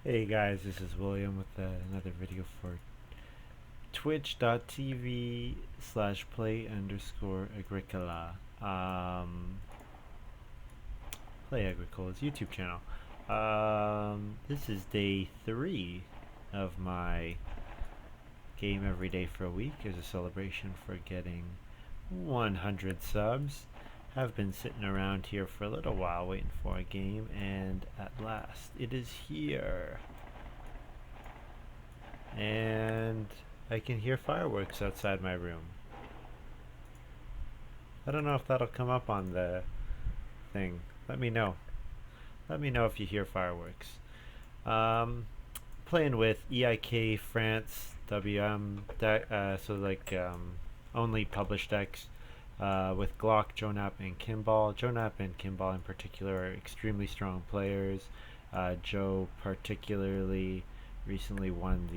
Hey guys, this is William with another video for twitch.tv/play_agricola. Play-agricola's YouTube channel. This is day 3 of my game every day for a week as a celebration for getting 100 subs. Have been sitting around here for a little while waiting for a game, and at last it is here. And I can hear fireworks outside my room. I don't know if that'll come up on the thing. Let me know. Let me know if you hear fireworks. Playing with EIK France WM deck, only published decks with Glock, Jonap, and Kimball. Jonap and Kimball in particular are extremely strong players. Joe particularly recently won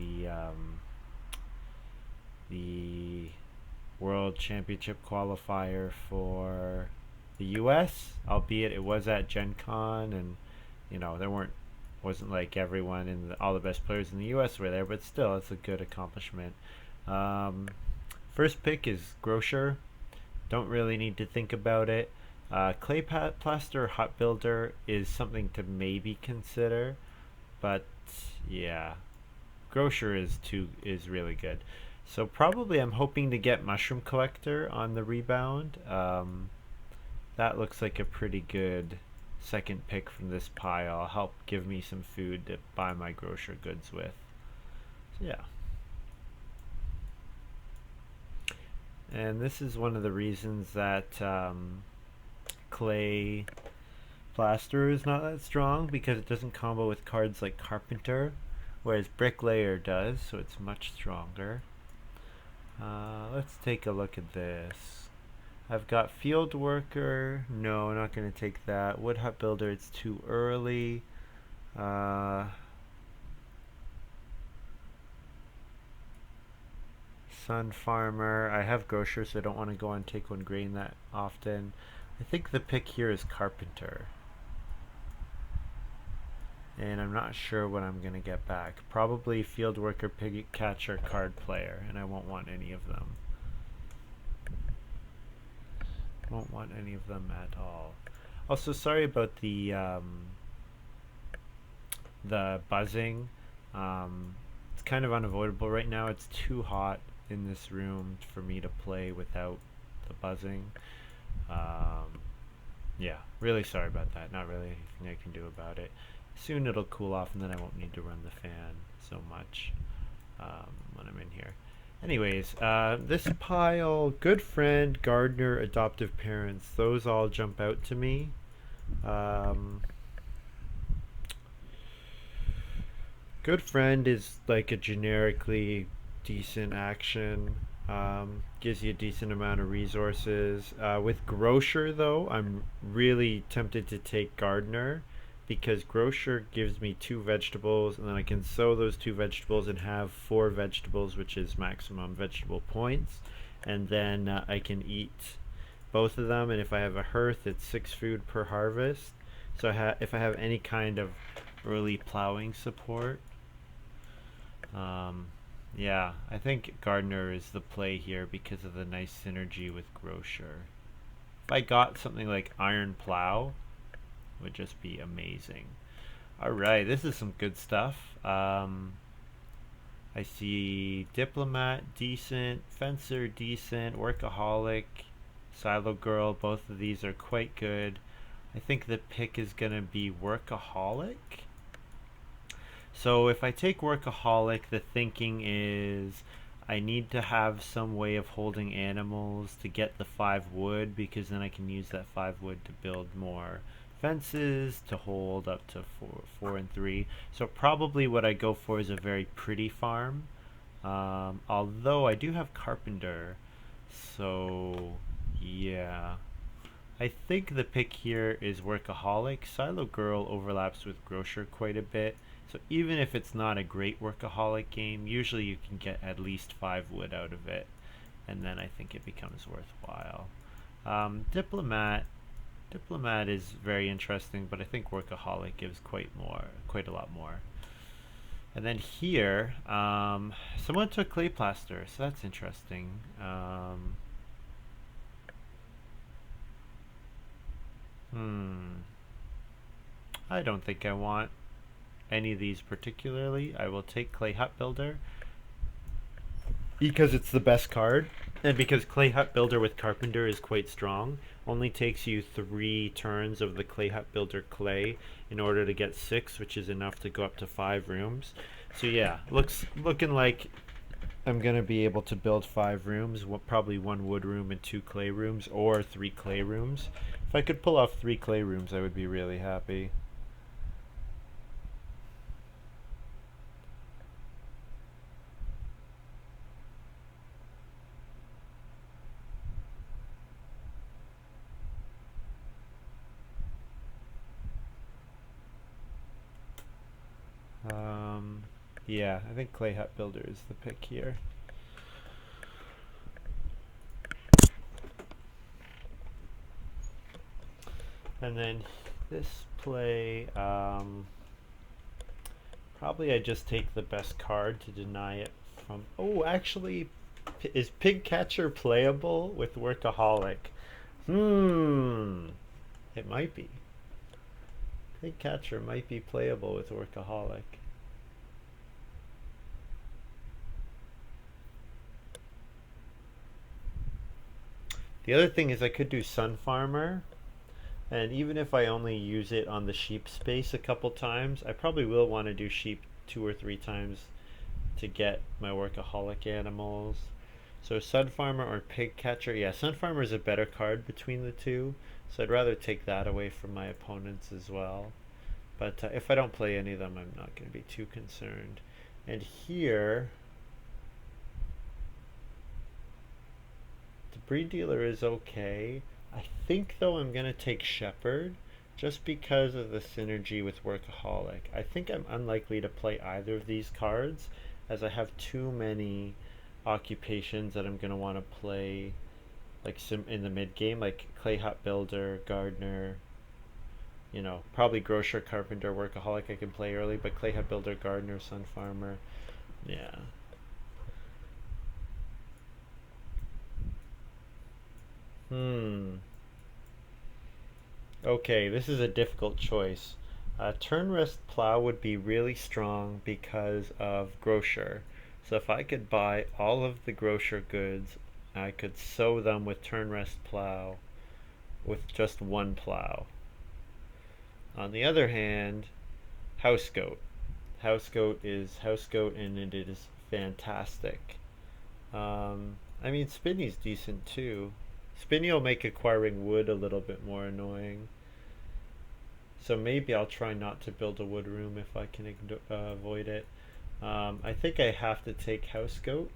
the World Championship qualifier for the U.S., albeit it was at Gen Con, and there wasn't like everyone in all the best players in the U.S. were there, but still, it's a good accomplishment. Um, First pick is Grocer. Don't really need to think about it. Clay Plaster Hot Builder is something to maybe consider, but yeah, Grocer is really good. So probably I'm hoping to get Mushroom Collector on the rebound. That looks like a pretty good second pick from this pile. Help give me some food to buy my grocer goods with. So yeah. And this is one of the reasons that Clay Plaster is not that strong, because it doesn't combo with cards like Carpenter, whereas Bricklayer does, so it's much stronger. Let's take a look at this. I've got Field Worker. No, not going to take that. Wood Hut Builder, it's too early. Sun Farmer. I have Grocer, so I don't want to go and take one grain that often. I think the pick here is Carpenter. And I'm not sure what I'm going to get back. Probably Field Worker, Pig Catcher, Card Player, and I won't want any of them. Won't want any of them at all. Also, sorry about the buzzing. It's kind of unavoidable right now. It's too hot in this room for me to play without the buzzing. Yeah, really sorry about that. Not really anything I can do about it. Soon it'll cool off, and then I won't need to run the fan so much when I'm in here. Anyways, this pile, good friend, gardener, adoptive parents, those all jump out to me. Good friend is like a generically decent action. Gives you a decent amount of resources. With Grocer, though, I'm really tempted to take Gardener, because Grocer gives me 2 vegetables, and then I can sow those 2 vegetables and have 4 vegetables, which is maximum vegetable points. And then I can eat both of them, and if I have a hearth, it's 6 food per harvest. So if I have any kind of early plowing support, yeah, I think Gardener is the play here because of the nice synergy with Grocer. If I got something like Iron Plow, it would just be amazing. Alright, this is some good stuff. I see Diplomat, decent. Fencer, decent. Workaholic, Silo Girl, both of these are quite good. I think the pick is going to be Workaholic. So if I take Workaholic, the thinking is I need to have some way of holding animals to get the 5 wood, because then I can use that 5 wood to build more fences to hold up to 4 and 3. So probably what I go for is a very pretty farm. Although I do have Carpenter, so yeah. I think the pick here is Workaholic. Silo Girl overlaps with Grocer quite a bit. So even if it's not a great Workaholic game, usually you can get at least 5 wood out of it, and then I think it becomes worthwhile. Diplomat is very interesting, but I think Workaholic gives quite a lot more. And then here, someone took clay plaster, so that's interesting. Hmm. I don't think I want any of these particularly. I will take clay hut builder because it's the best card, and because clay hut builder with carpenter is quite strong. Only takes you 3 turns of the clay hut builder clay in order to get 6, which is enough to go up to 5 rooms. So yeah, looking like I'm gonna be able to build 5 rooms, probably 1 wood room and 2 clay rooms, or 3 clay rooms. If I could pull off 3 clay rooms, I would be really happy. Um, yeah, I think clay hut builder is the pick here. And then this play, probably I just take the best card to deny it from. Oh, actually, is Pig Catcher playable with Workaholic? Hmm, it might be. Pig Catcher might be playable with Workaholic. The other thing is I could do Sun Farmer, and even if I only use it on the sheep space a couple times, I probably will want to do sheep 2 or 3 times to get my workaholic animals. So Sun Farmer or Pig Catcher, yeah, Sun Farmer is a better card between the two, so I'd rather take that away from my opponents as well. But if I don't play any of them, I'm not going to be too concerned. And here, the breed dealer is okay. I think though I'm going to take Shepherd just because of the synergy with Workaholic. I think I'm unlikely to play either of these cards as I have too many occupations that I'm going to want to play like in the mid game, like Clay Hut Builder, Gardener, probably Grocer, Carpenter, Workaholic I can play early, but Clay Hut Builder, Gardener, Sun Farmer, yeah. Hmm. Okay, this is a difficult choice. Turn rest plow would be really strong because of grocer. So if I could buy all of the grocer goods, I could sow them with turn rest plow with just 1 plow. On the other hand, house goat. House goat is house goat and it is fantastic. I mean, Spinny's decent too. Spinny will make acquiring wood a little bit more annoying. So maybe I'll try not to build a wood room if I can avoid it. I think I have to take house goat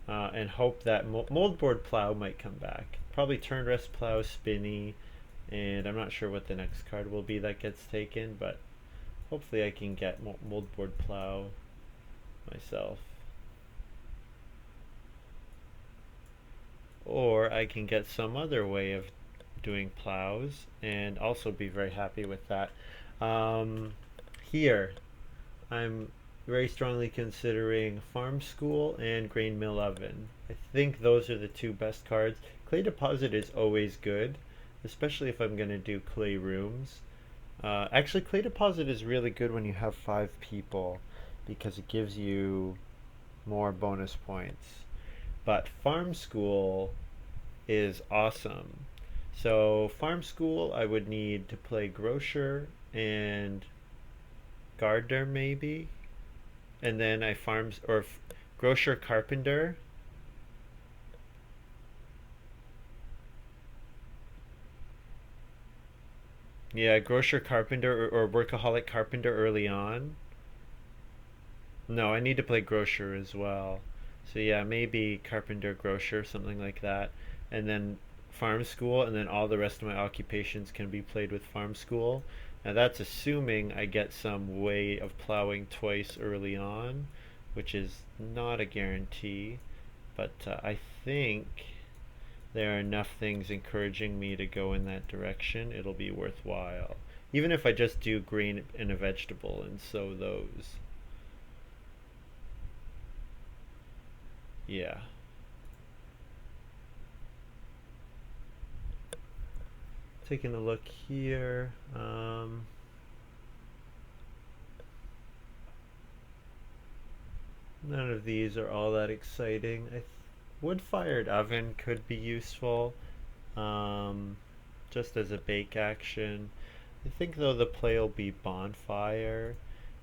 and hope that moldboard plow might come back. Probably turn rest plow, spinny, and I'm not sure what the next card will be that gets taken, but hopefully I can get moldboard plow myself. Or I can get some other way of doing plows and also be very happy with that. Um, Here, I'm very strongly considering Farm School and Grain Mill Oven. I think those are the 2 best cards. Clay Deposit is always good, especially if I'm going to do clay rooms. Actually, Clay Deposit is really good when you have 5 people because it gives you more bonus points. But Farm School is awesome. So Farm School, I would need to play Grocer and Gardener maybe, and then I farms or Grocer Carpenter. Yeah, Grocer Carpenter or Workaholic Carpenter early on. No, I need to play Grocer as well. So yeah, maybe Carpenter, Grocer, something like that. And then Farm School, and then all the rest of my occupations can be played with Farm School. Now that's assuming I get some way of plowing twice early on, which is not a guarantee. But I think there are enough things encouraging me to go in that direction. It'll be worthwhile. Even if I just do grain and a vegetable and sow those. Yeah. Taking a look here. None of these are all that exciting. Wood-fired oven could be useful, um, just as a bake action. I think though the play will be bonfire,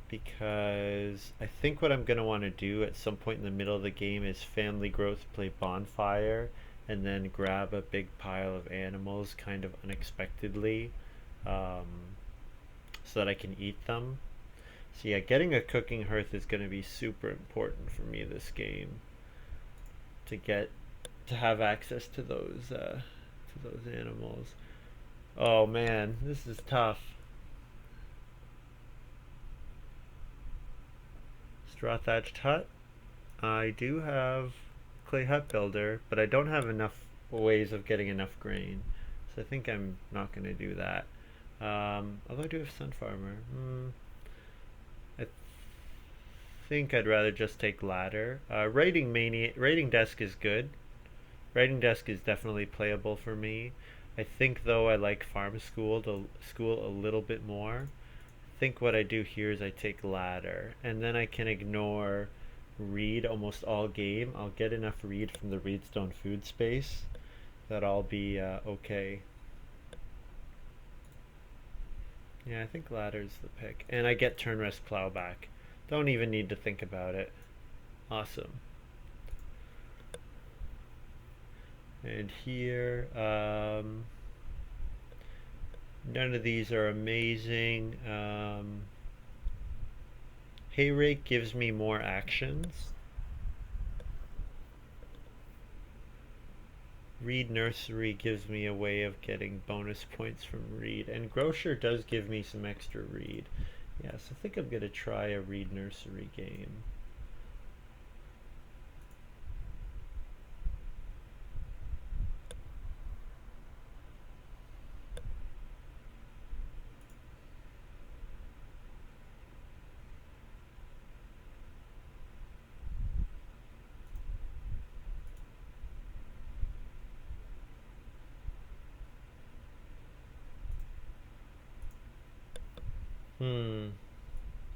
because I think what I'm going to want to do at some point in the middle of the game is family growth, play bonfire, and then grab a big pile of animals kind of unexpectedly, um, so that I can eat them. So yeah, getting a cooking hearth is going to be super important for me this game, to get to have access to those animals. Oh man, this is tough. Straw thatched hut. I do have clay hut builder, but I don't have enough ways of getting enough grain, so I think I'm not going to do that. Although I do have sun farmer. I think I'd rather just take ladder. Writing desk is good. Writing desk is definitely playable for me. I think though I like farm school a little bit more. I think what I do here is I take ladder, and then I can ignore read almost all game. I'll get enough read from the Reedstone food space that I'll be okay. Yeah, I think ladder's the pick. And I get turn rest plow back. Don't even need to think about it. Awesome. And here, none of these are amazing. Hay rake gives me more actions. Reed nursery gives me a way of getting bonus points from reed, and grocer does give me some extra reed. Yes, I think I'm gonna try a reed nursery game.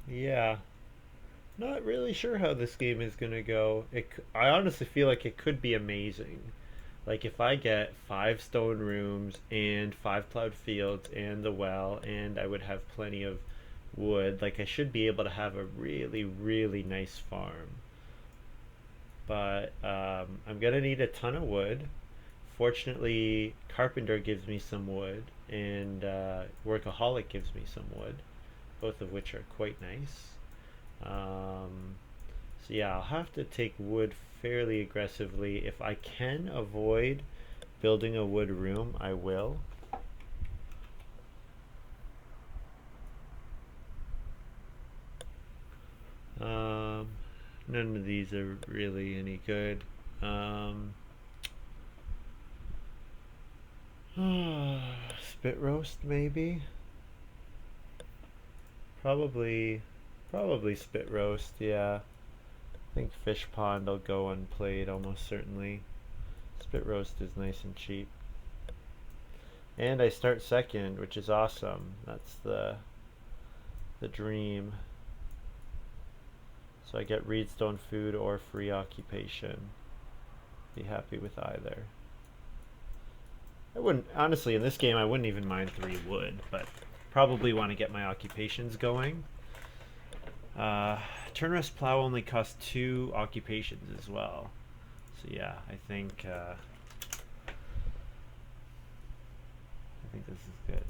Yeah. Not really sure how this game is gonna go. I honestly feel like it could be amazing. Like if I get 5 stone rooms and 5 plowed fields and the well, and I would have plenty of wood, like I should be able to have a really, really nice farm. But I'm gonna need a ton of wood. Fortunately, Carpenter gives me some wood, and Workaholic gives me some wood, both of which are quite nice. Um, so yeah, I'll have to take wood fairly aggressively. If I can avoid building a wood room, I will. Um, None of these are really any good. Spit roast maybe. Probably, probably spit roast. Yeah, I think fish pond will go unplayed almost certainly. Spit roast is nice and cheap. And I start second, which is awesome. That's the dream. So I get Reedstone food or free occupation. Be happy with either. I wouldn't, honestly, in this game, I wouldn't even mind 3 wood, but probably want to get my occupations going. Turn rest plow only costs 2 occupations as well. So yeah, I think this is good.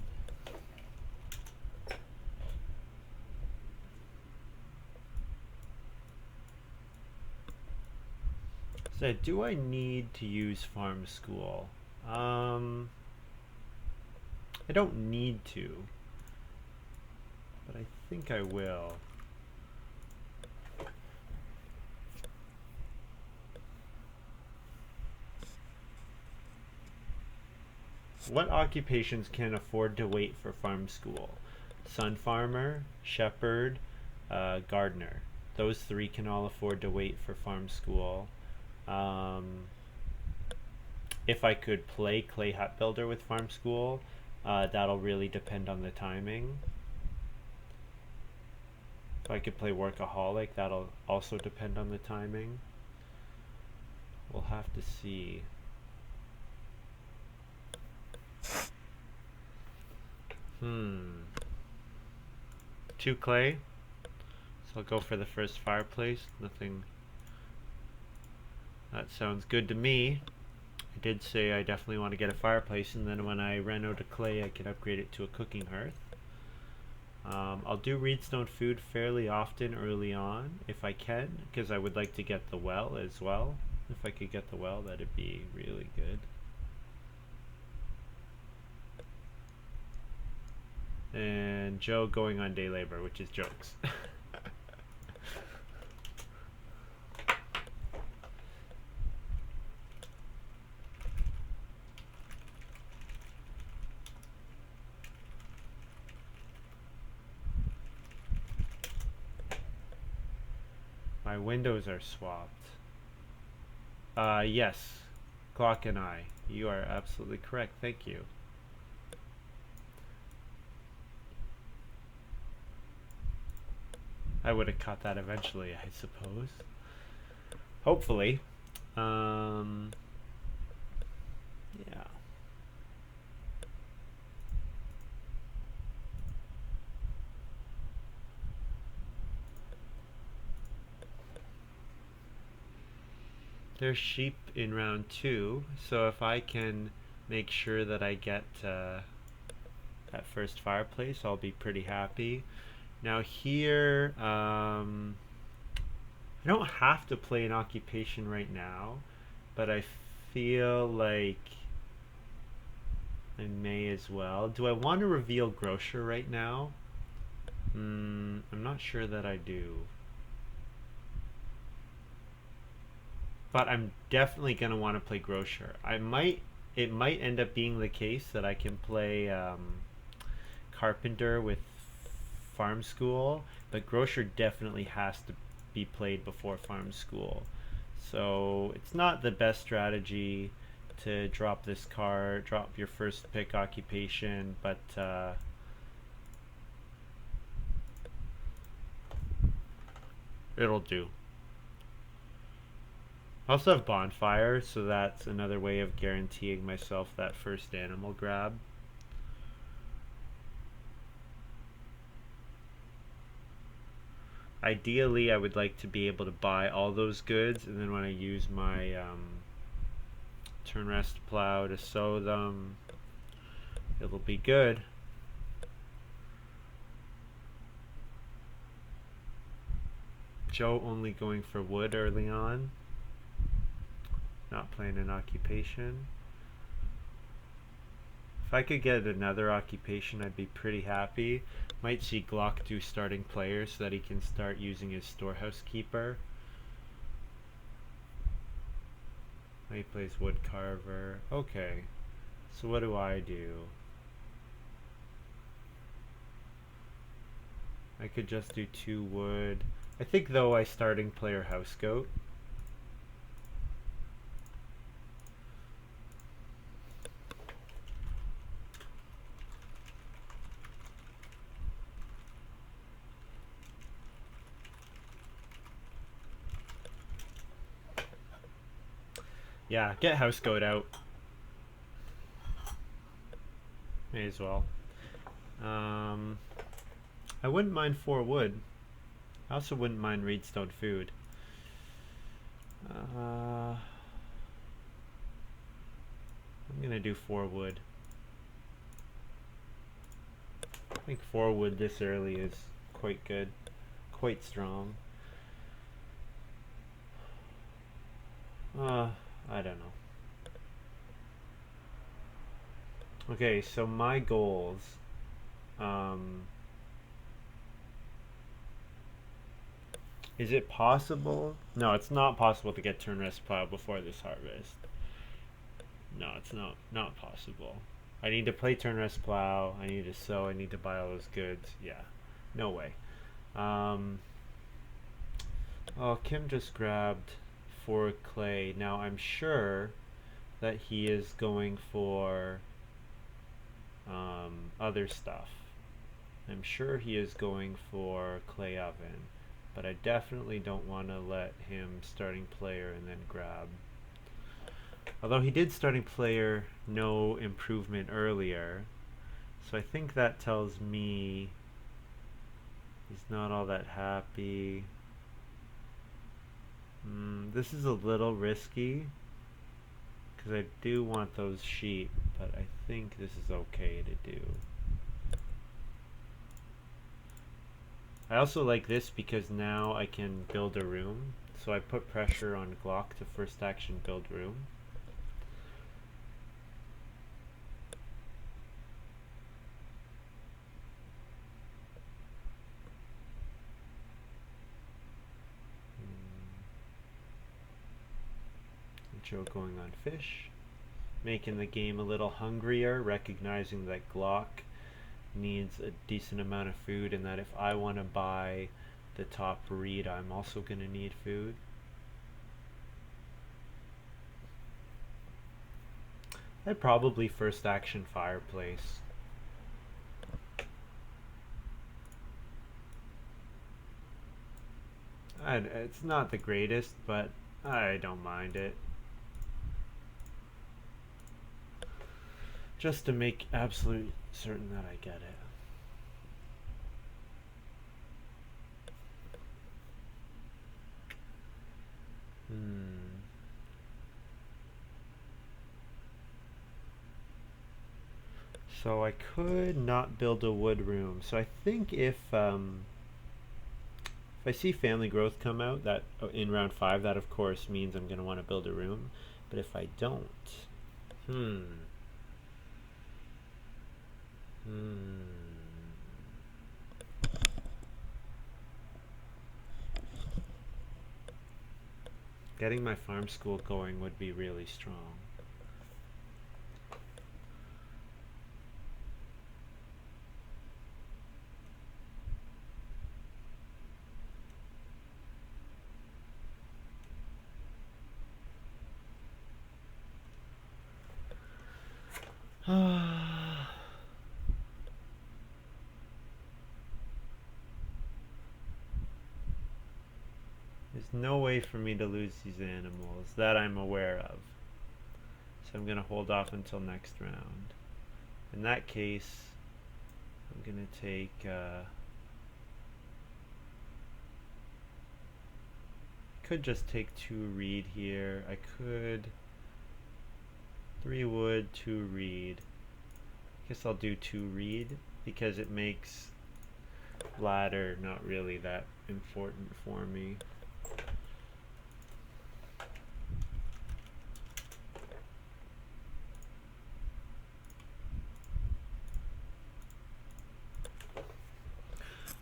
So do I need to use farm school? I don't need to, but I think I will. What occupations can afford to wait for farm school? sun farmer, shepherd, gardener. Those three can all afford to wait for farm school. Um, if I could play clay hut builder with farm school, that'll really depend on the timing. If I could play workaholic, that'll also depend on the timing. We'll have to see. Two clay. So I'll go for the first fireplace. Nothing. That sounds good to me. I did say I definitely want to get a fireplace, and then when I ran out of clay, I could upgrade it to a cooking hearth. I'll do reedstone food fairly often early on if I can, because I would like to get the well as well. If I could get the well, that'd be really good. And Joe going on day labor, which is jokes. My windows are swapped. Yes, Glock and I. You are absolutely correct. Thank you. I would have caught that eventually, I suppose. Hopefully. Yeah. There's sheep in round 2, so if I can make sure that I get that first fireplace, I'll be pretty happy. Now here, I don't have to play an occupation right now, but I feel like I may as well. Do I want to reveal grocer right now? I'm not sure that I do. But I'm definitely going to want to play grocer. It might end up being the case that I can play carpenter with farm school, but grocer definitely has to be played before farm school. So it's not the best strategy to drop this card, drop your first pick occupation, but it'll do. I also have bonfire, so that's another way of guaranteeing myself that first animal grab. Ideally, I would like to be able to buy all those goods, and then when I use my turn rest plow to sow them, it'll be good. Joe only going for wood early on. Not playing an occupation. If I could get another occupation, I'd be pretty happy. Might see Glock do starting player so that he can start using his storehouse keeper. He plays wood carver. Okay. So what do I do? I could just do 2 wood. I think though I starting player house goat. Yeah, get house goat out. May as well. I wouldn't mind 4 wood. I also wouldn't mind reedstone food. I'm gonna do 4 wood. I think 4 wood this early is quite good, quite strong. I don't know. Okay, so my goals. Is it possible? No, it's not possible to get turn rest plow before this harvest. No, it's not possible. I need to play turn rest plow. I need to sow. I need to buy all those goods. Yeah, no way. Um, oh, Kim just grabbed 4 clay. Now I'm sure that he is going for other stuff. I'm sure he is going for clay oven, but I definitely don't want to let him starting player and then grab. Although he did starting player no improvement earlier, so I think that tells me he's not all that happy. This is a little risky because I do want those sheep, but I think this is okay to do. I also like this because now I can build a room. So I put pressure on Glock to first action build room. Joe going on fish. Making the game a little hungrier, recognizing that Glock needs a decent amount of food and that if I want to buy the top reed, I'm also going to need food. I'd probably first action fireplace. It's not the greatest, but I don't mind it. Just to make absolute certain that I get it. So I could not build a wood room. So I think if I see family growth come out that in round 5, that of course means I'm going to want to build a room. But if I don't, getting my farm school going would be really strong. There's no way for me to lose these animals that I'm aware of. So I'm going to hold off until next round. In that case, I'm going to take could just take 2 reed here. I could 3 wood, 2 reed. Guess I'll do 2 reed because it makes ladder not really that important for me.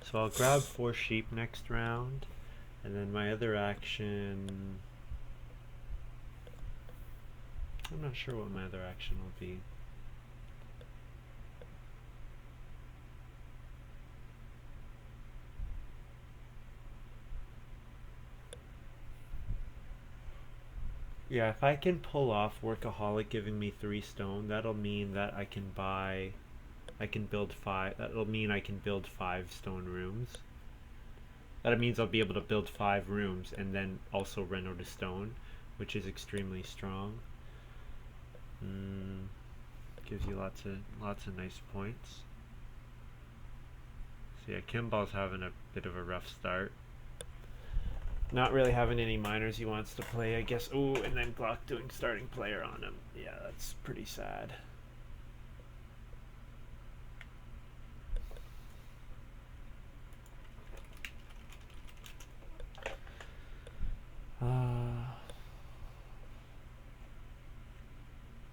So I'll grab 4 sheep next round, and then my other action, I'm not sure what my other action will be. Yeah, if I can pull off Workaholic giving me 3 stone, that'll mean that I can build 5, that'll mean I can build 5 stone rooms. That means I'll be able to build 5 rooms and then also run out of stone, which is extremely strong. Gives you lots of nice points. So yeah, Kimball's having a bit of a rough start. Not really having any minors he wants to play, I guess. Ooh, and then Glock doing starting player on him. Yeah, that's pretty sad. I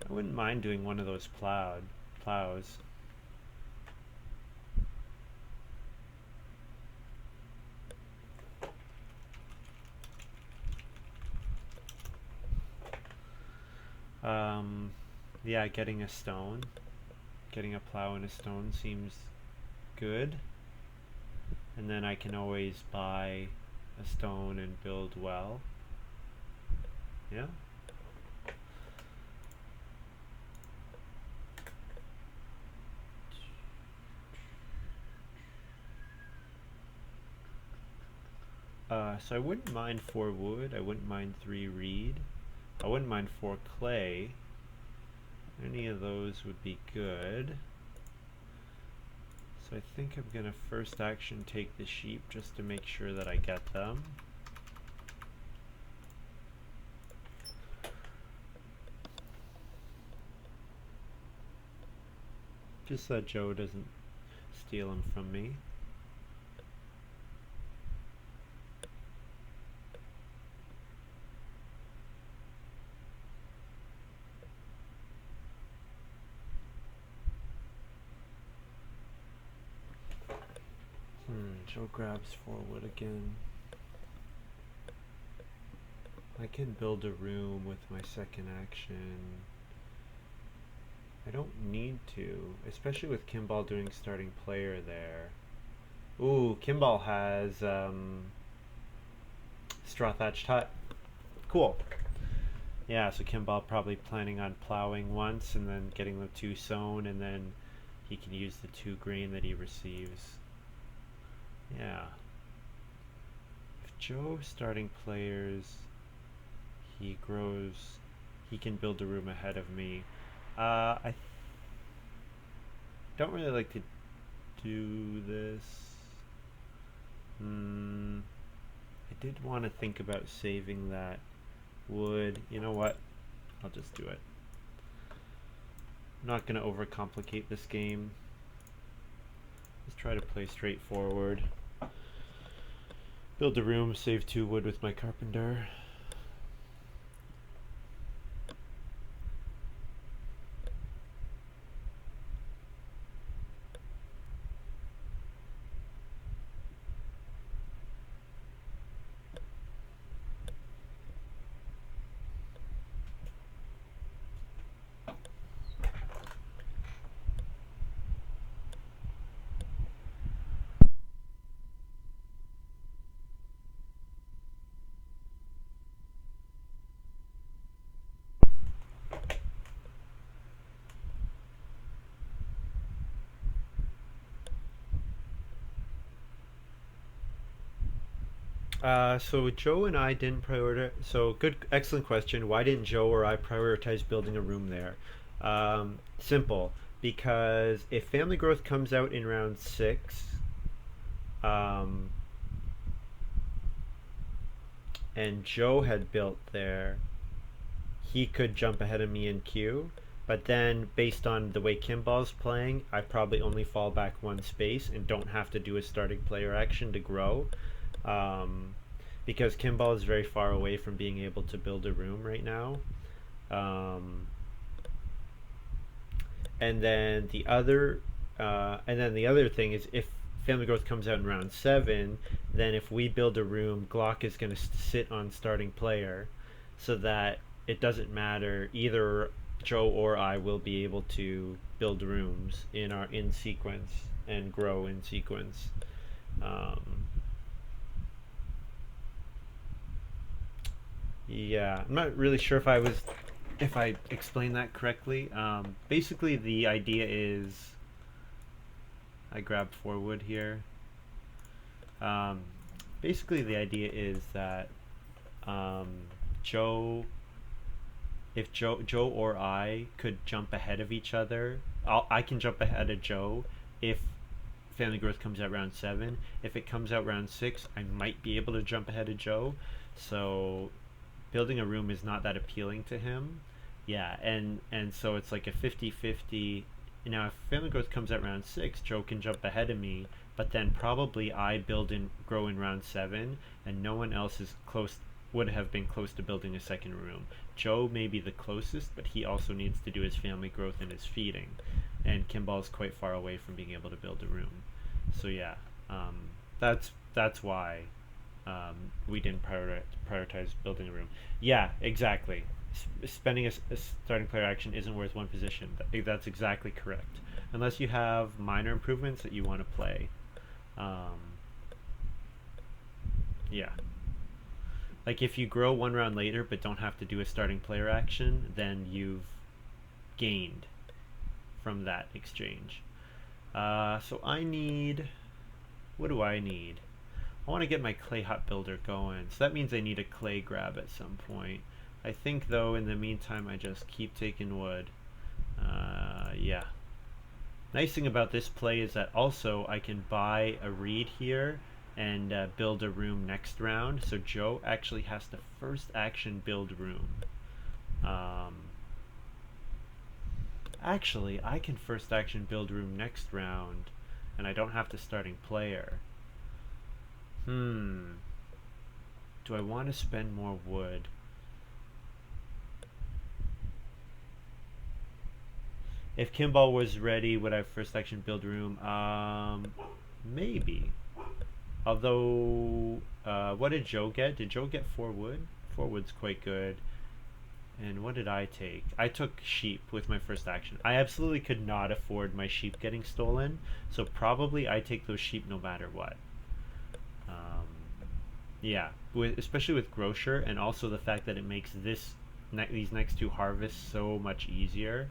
wouldn't mind doing one of those plows. Yeah, getting a stone. getting a plow and a stone seems good. And then I can always buy a stone and build well. Yeah. So I wouldn't mind 4 wood, I wouldn't mind 3 reed, I wouldn't mind 4 clay. Any of those would be good. So I think I'm gonna first action take the sheep just to make sure that I get them. Just so Joe doesn't steal them from me. Joe grabs 4 wood again. I can build a room with my second action. I don't need to, especially with Kimball doing starting player there. Ooh, Kimball has straw thatched hut. Cool. Yeah, so Kimball probably planning on plowing once and then getting the 2 sown, and then he can use the 2 grain that he receives. Yeah. If Joe starting players, he grows, he can build a room ahead of me. I don't really like to do this. I did want to think about saving that wood. You know what? I'll just do it. I'm not going to overcomplicate this game. Let's try to play straightforward. Build a room, save 2 wood with my carpenter. So Joe and I didn't prioritize. So good, excellent question. Why didn't Joe or I prioritize building a room there? Simple. Because if family growth comes out in round 6, um, and Joe had built there, he could jump ahead of me in queue. But then, based on the way Kimball's playing, I probably only fall back 1 space and don't have to do a starting player action to grow. Because Kimball is very far away from being able to build a room right now. And then the other thing is, if family growth comes out in round 7, then if we build a room, Glock is going to sit on starting player, so that it doesn't matter, either Joe or I will be able to build rooms in sequence and grow in sequence. Yeah, I'm not really sure if I explained that correctly. Basically, the idea is I grab 4 wood here. Um, Basically, the idea is that um, Joe, if Joe or I could jump ahead of each other, I can jump ahead of Joe if family growth comes out round 7. If it comes out round 6, I might be able to jump ahead of Joe. So building a room is not that appealing to him. Yeah, and so it's like a 50-50. Now if family growth comes out round 6, Joe can jump ahead of me, but then probably I grow in round 7, and no one else would have been close to building a second room. Joe may be the closest, but he also needs to do his family growth and his feeding, and Kimball's quite far away from being able to build a room. So yeah, that's why we didn't prioritize building a room. Yeah, exactly. Spending a starting player action isn't worth 1 position. That's exactly correct. unless you have minor improvements that you want to play. Um, yeah. Like if you grow one round later but don't have to do a starting player action, then you've gained from that exchange. So I need. What do I need? I want to get my clay hut builder going. So that means I need a clay grab at some point. I think though in the meantime I just keep taking wood. Yeah. Nice thing about this play is that also I can buy a reed here and build a room next round. So Joe actually has to first action build room. Actually, I can first action build room next round and I don't have to starting player. Do I want to spend more wood? If Kimball was ready, would I first action build room? Maybe. Although, what did Joe get? Did Joe get 4 wood? 4 wood's quite good. And what did I take? I took sheep with my first action. I absolutely could not afford my sheep getting stolen, so probably I take those sheep no matter what. Yeah, especially with Grocer, and also the fact that it makes these next 2 harvests so much easier.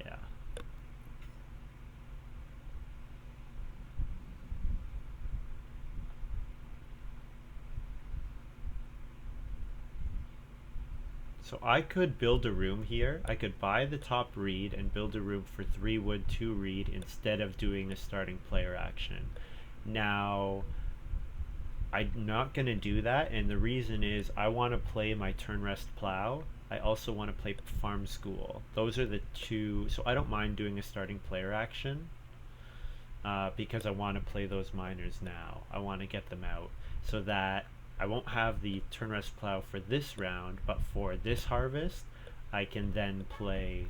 Yeah. So I could build a room here. I could buy the top reed and build a room for 3 wood, 2 reed instead of doing a starting player action. Now, I'm not going to do that, and the reason is I want to play my turn rest plow. I also want to play farm school. Those are the 2, so I don't mind doing a starting player action because I want to play those miners now. I want to get them out so that I won't have the turn rest plow for this round, but for this harvest, I can then play,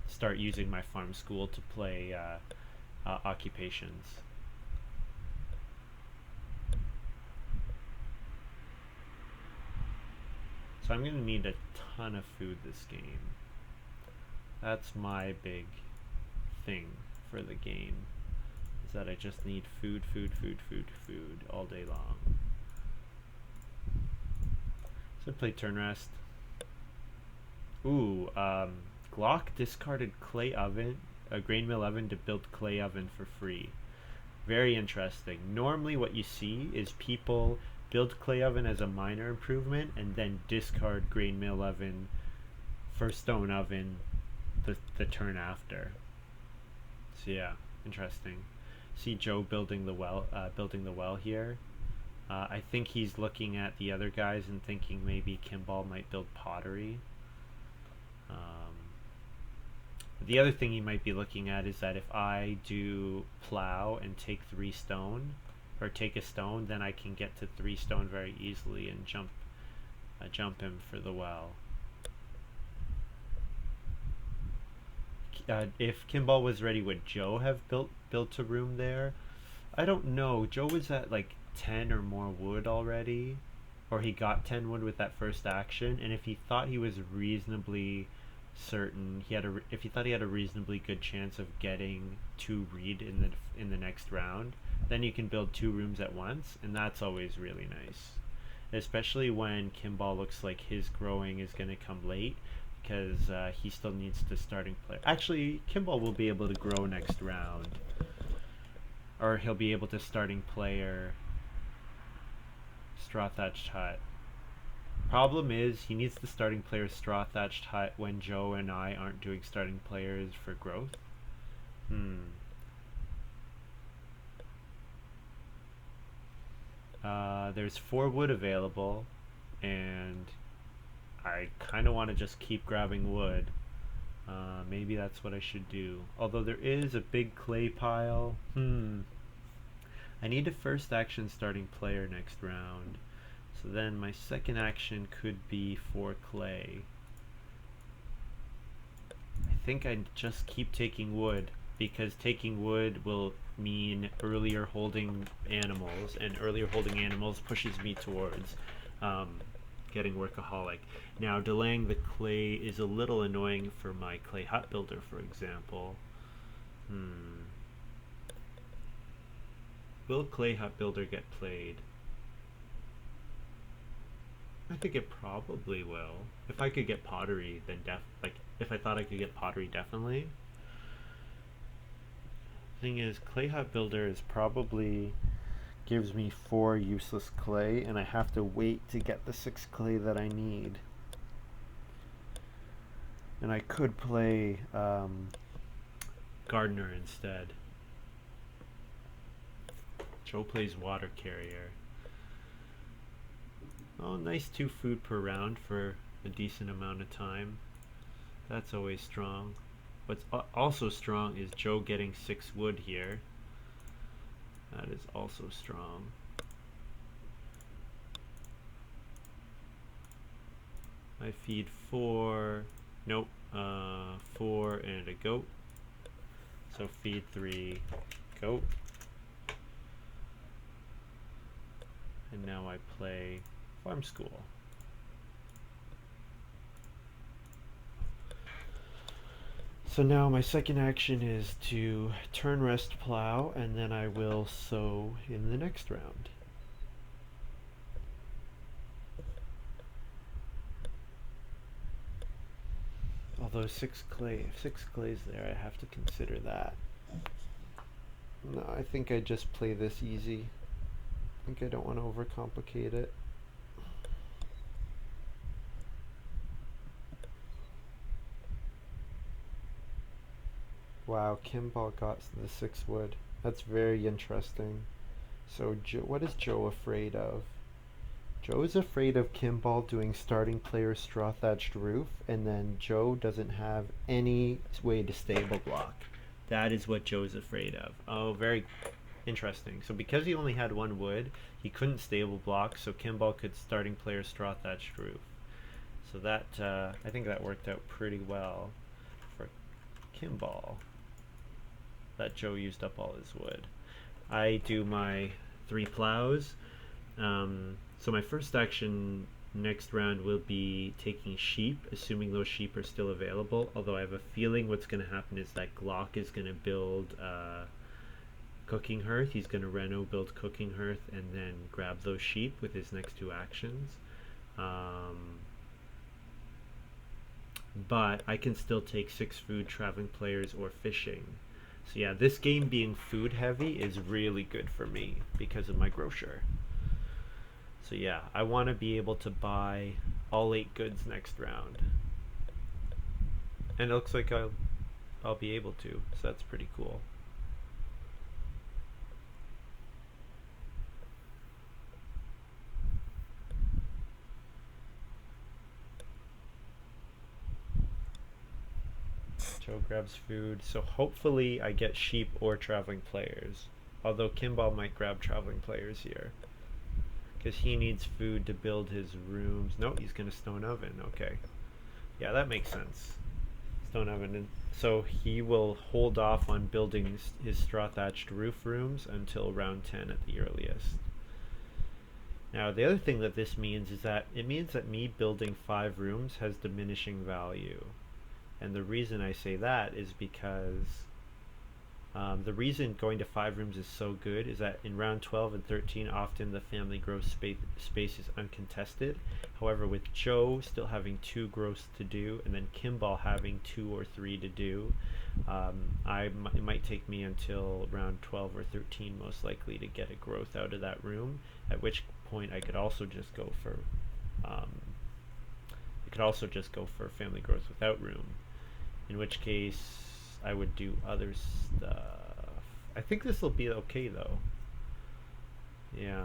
start using my farm school to play occupations. So I'm going to need a ton of food this game. That's my big thing for the game, is that I just need food all day long. So I play turn rest. Ooh, Glock discarded clay oven, a grain mill oven to build clay oven for free. Very interesting. Normally what you see is people build clay oven as a minor improvement and then discard grain mill oven for stone oven the turn after. So yeah, interesting. See Joe building the well here. I think he's looking at the other guys and thinking maybe Kimball might build pottery. The other thing he might be looking at is that if I do plow and take 3 stone, or take a stone, then I can get to 3 stone very easily and jump him for the well. If Kimball was ready, would Joe have built a room there? I don't know. Joe was at like 10 or more wood already, or he got 10 wood with that first action, and if he thought he was reasonably certain, if he thought he had a reasonably good chance of getting 2 reed in the next round, then you can build 2 rooms at once, and that's always really nice, especially when Kimball looks like his growing is going to come late, because he still needs to starting player. Actually, Kimball will be able to grow next round, or he'll be able to starting player straw thatched hut. Problem is, he needs the starting player straw thatched hut when Joe and I aren't doing starting players for growth. There's 4 wood available, and I kind of want to just keep grabbing wood. Maybe that's what I should do. Although there is a big clay pile. I need a first action starting player next round. So then my second action could be for clay. I think I just keep taking wood, because taking wood will mean earlier holding animals, and earlier holding animals pushes me towards getting workaholic. Now, delaying the clay is a little annoying for my clay hut builder, for example. Will clay hut builder get played? I think it probably will. If I could get pottery, then if I thought I could get pottery, definitely. Thing is, clay hut builder is probably gives me 4 useless clay, and I have to wait to get the 6 clay that I need. And I could play gardener instead. Joe plays water carrier. Oh, nice 2 food per round for a decent amount of time. That's always strong. What's also strong is Joe getting 6 wood here. That is also strong. I feed 4, nope, 4 and a goat. So feed 3 goat. And now I play farm school. So now my second action is to turn rest plow, and then I will sow in the next round. Although 6 clay's there, I have to consider that. No, I think I just play this easy. I think I don't want to overcomplicate it. Wow, Kimball got the 6 wood. That's very interesting. So what is Joe afraid of? Joe is afraid of Kimball doing starting player straw thatched roof, and then Joe doesn't have any way to stable block. That is what Joe's afraid of. Oh, very interesting. So because he only had 1 wood, he couldn't stable block, so Kimball could starting player straw thatched roof. So that I think that worked out pretty well for Kimball. That Joe used up all his wood. I do my 3 plows. So my first action next round will be taking sheep, assuming those sheep are still available. Although I have a feeling what's going to happen is that Glock is going to build cooking hearth. He's going to reno build cooking hearth and then grab those sheep with his next 2 actions. But I can still take 6 food, traveling players, or fishing. So yeah, this game being food heavy is really good for me because of my grocer. So yeah, I want to be able to buy all 8 goods next round. And it looks like I'll be able to, so that's pretty cool. Joe grabs food, so hopefully I get sheep or traveling players. Although Kimball might grab traveling players here, because he needs food to build his rooms. No, he's gonna stone oven. Okay, yeah, that makes sense. Stone oven, and so he will hold off on building his straw thatched roof rooms until round 10 at the earliest. Now the other thing that this means is that it means that me building 5 rooms has diminishing value. And the reason I say that is because the reason going to 5 rooms is so good is that in round 12 and 13 often the family growth space is uncontested. However, with Joe still having 2 growths to do and then Kimball having 2 or 3 to do, it might take me until round 12 or 13 most likely to get a growth out of that room, at which point I could also just go for family growth without room. In which case, I would do other stuff. I think this will be okay though. Yeah.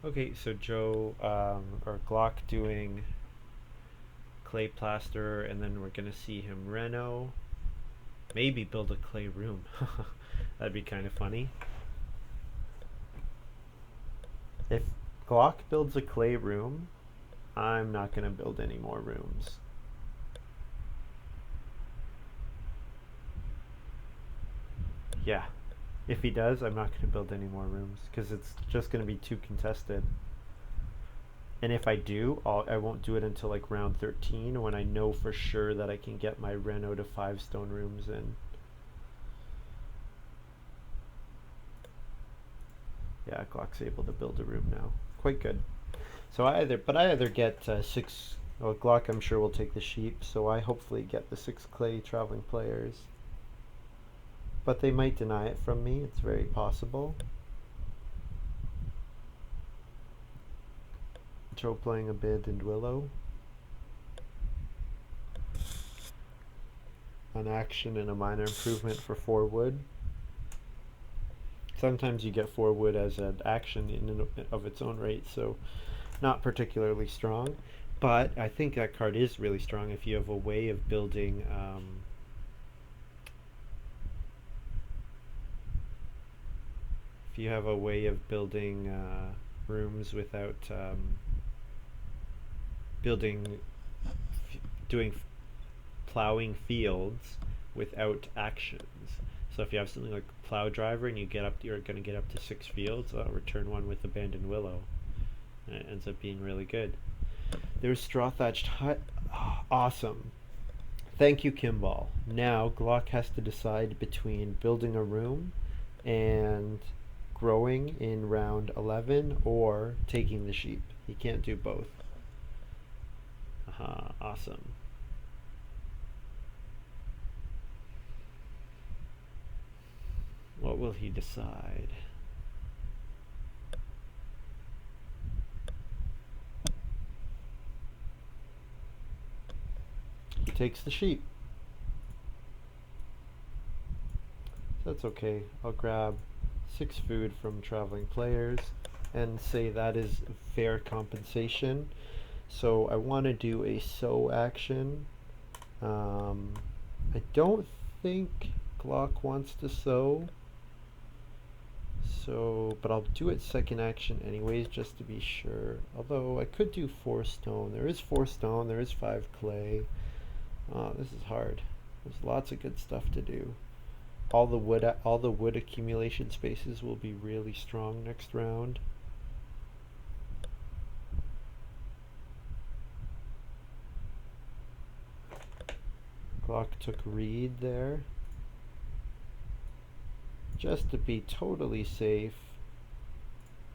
Okay, so Joe or Glock doing clay plaster, and then we're gonna see him reno. Maybe build a clay room. That'd be kind of funny. If Glock builds a clay room, I'm not going to build any more rooms. Yeah, if he does, I'm not going to build any more rooms because it's just going to be too contested. And if I do, I won't do it until like round 13 when I know for sure that I can get my reno to 5 stone rooms in. Yeah, Glock's able to build a room now. Quite good. So I either get 6. Well, Glock I'm sure will take the sheep, so I hopefully get the 6 clay traveling players. But they might deny it from me. It's very possible. Joe playing Abandoned Willow. An action and a minor improvement for 4 wood. Sometimes you get 4 wood as an action in and of its own right, so not particularly strong. But I think that card is really strong if you have a way of building if you have a way of building rooms without building doing plowing fields without actions. So if you have something like plow driver and you're going to get up to 6 fields, return 1 with Abandoned Willow, and it ends up being really good. There's Straw Thatched Hut. Oh, awesome. Thank you, Kimball. Now Glock has to decide between building a room and growing in round 11 or taking the sheep. He can't do both. Awesome. What will he decide? He takes the sheep. That's okay. I'll grab 6 food from traveling players and say that is fair compensation. So I want to do a sow action. I don't think Glock wants to sow. So, but I'll do it second action anyways, just to be sure. Although I could do 4 stone. There is 4 stone. There is 5 clay. Oh, this is hard. There's lots of good stuff to do. All the wood accumulation spaces will be really strong next round. Glock took reed there. Just to be totally safe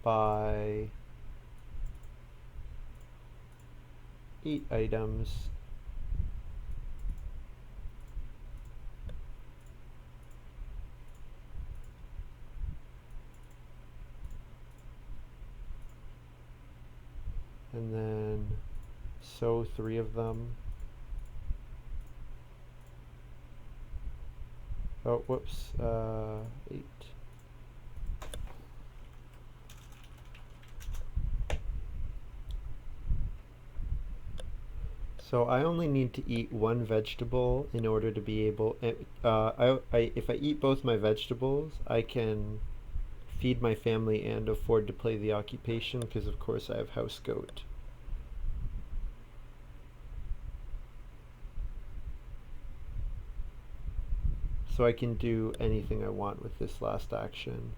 by 8 items. And then sow 3 of them. Oh, whoops, 8. So I only need to eat 1 vegetable in order to be able, if I eat both my vegetables, I can feed my family and afford to play the occupation because of course I have house goat. So I can do anything I want with this last action.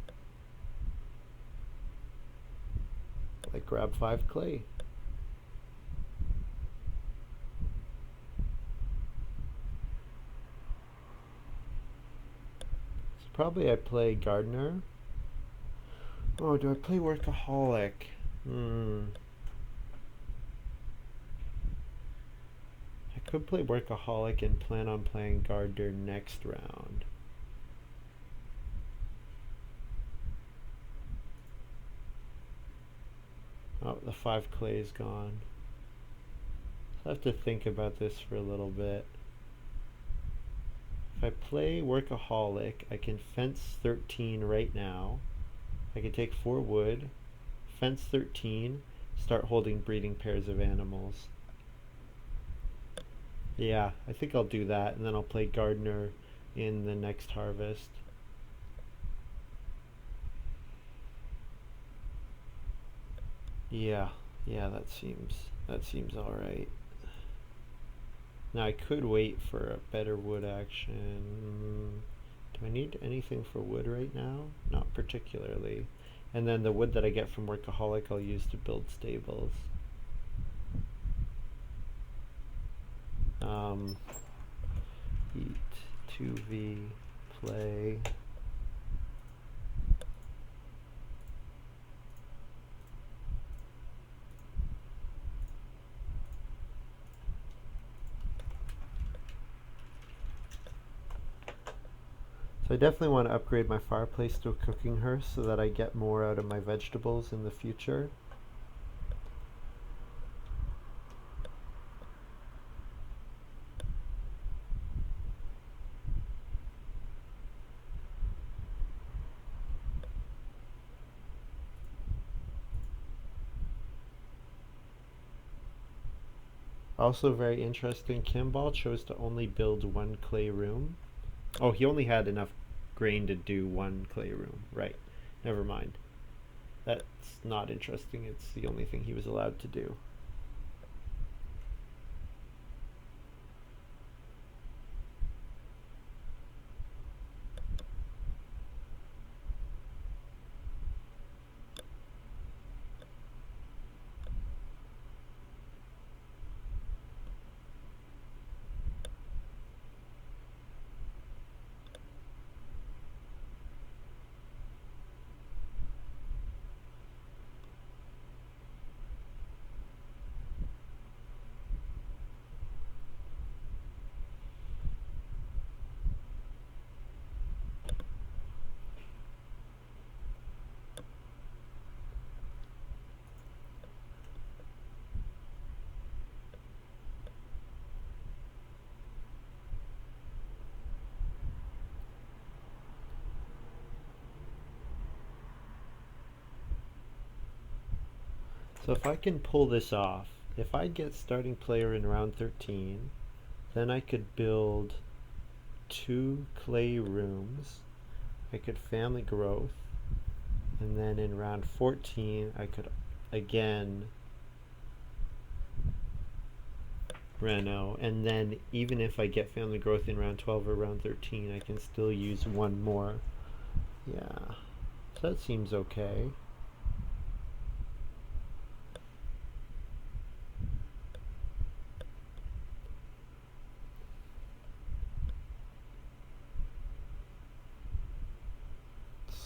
Like grab 5 clay. So probably I play gardener. Oh, do I play workaholic? I could play workaholic and plan on playing gardener next round. Oh, the 5 clay is gone. I'll have to think about this for a little bit. If I play workaholic, I can fence 13 right now. I can take 4 wood, fence 13, start holding breeding pairs of animals. Yeah, I think I'll do that, and then I'll play gardener in the next harvest. Yeah, that seems all right. Now I could wait for a better wood action. Do I need anything for wood right now? Not particularly. And then the wood that I get from workaholic I'll use to build stables. Eat 2v play. So I definitely want to upgrade my fireplace to a cooking hearth so that I get more out of my vegetables in the future. Also very interesting, Kimball chose to only build one clay room. Oh, he only had enough grain to do one clay room. Right. Never mind. That's not interesting. It's the only thing he was allowed to do. So if I can pull this off, if I get starting player in round 13, then I could build 2 clay rooms. I could family growth, and then in round 14 I could again reno, and then even if I get family growth in round 12 or round 13, I can still use one more. Yeah, so that seems okay.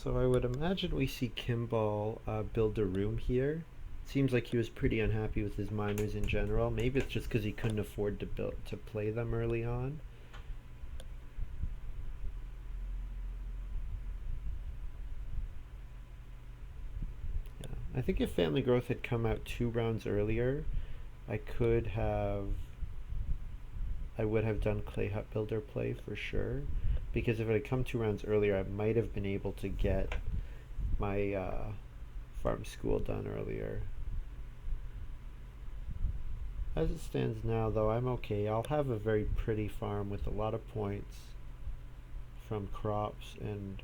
So I would imagine we see Kimball build a room here. Seems like he was pretty unhappy with his miners in general. Maybe it's just because he couldn't afford to play them early on. Yeah, I think if Family Growth had come out 2 rounds earlier, I could have I would have done Clay Hut Builder play for sure. Because if it had come 2 rounds earlier, I might have been able to get my farm school done earlier. As it stands now, though, I'm okay. I'll have a very pretty farm with a lot of points from crops and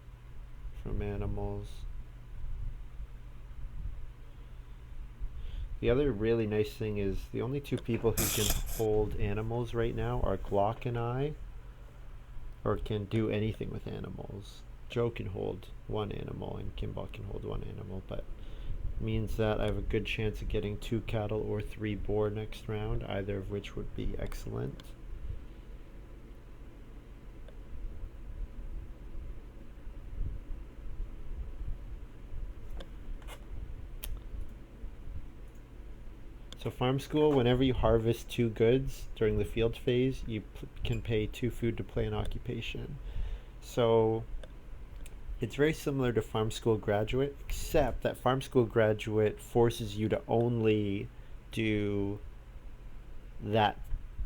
from animals. The other really nice thing is the only 2 people who can hold animals right now are Glock and I, or can do anything with animals. Joe can hold one animal and Kimball can hold one animal, but means that I have a good chance of getting 2 cattle or 3 boar next round, either of which would be excellent. So farm school, whenever you harvest 2 goods during the field phase, you can pay 2 food to play an occupation. So it's very similar to Farm School Graduate, except that Farm School Graduate forces you to only do that.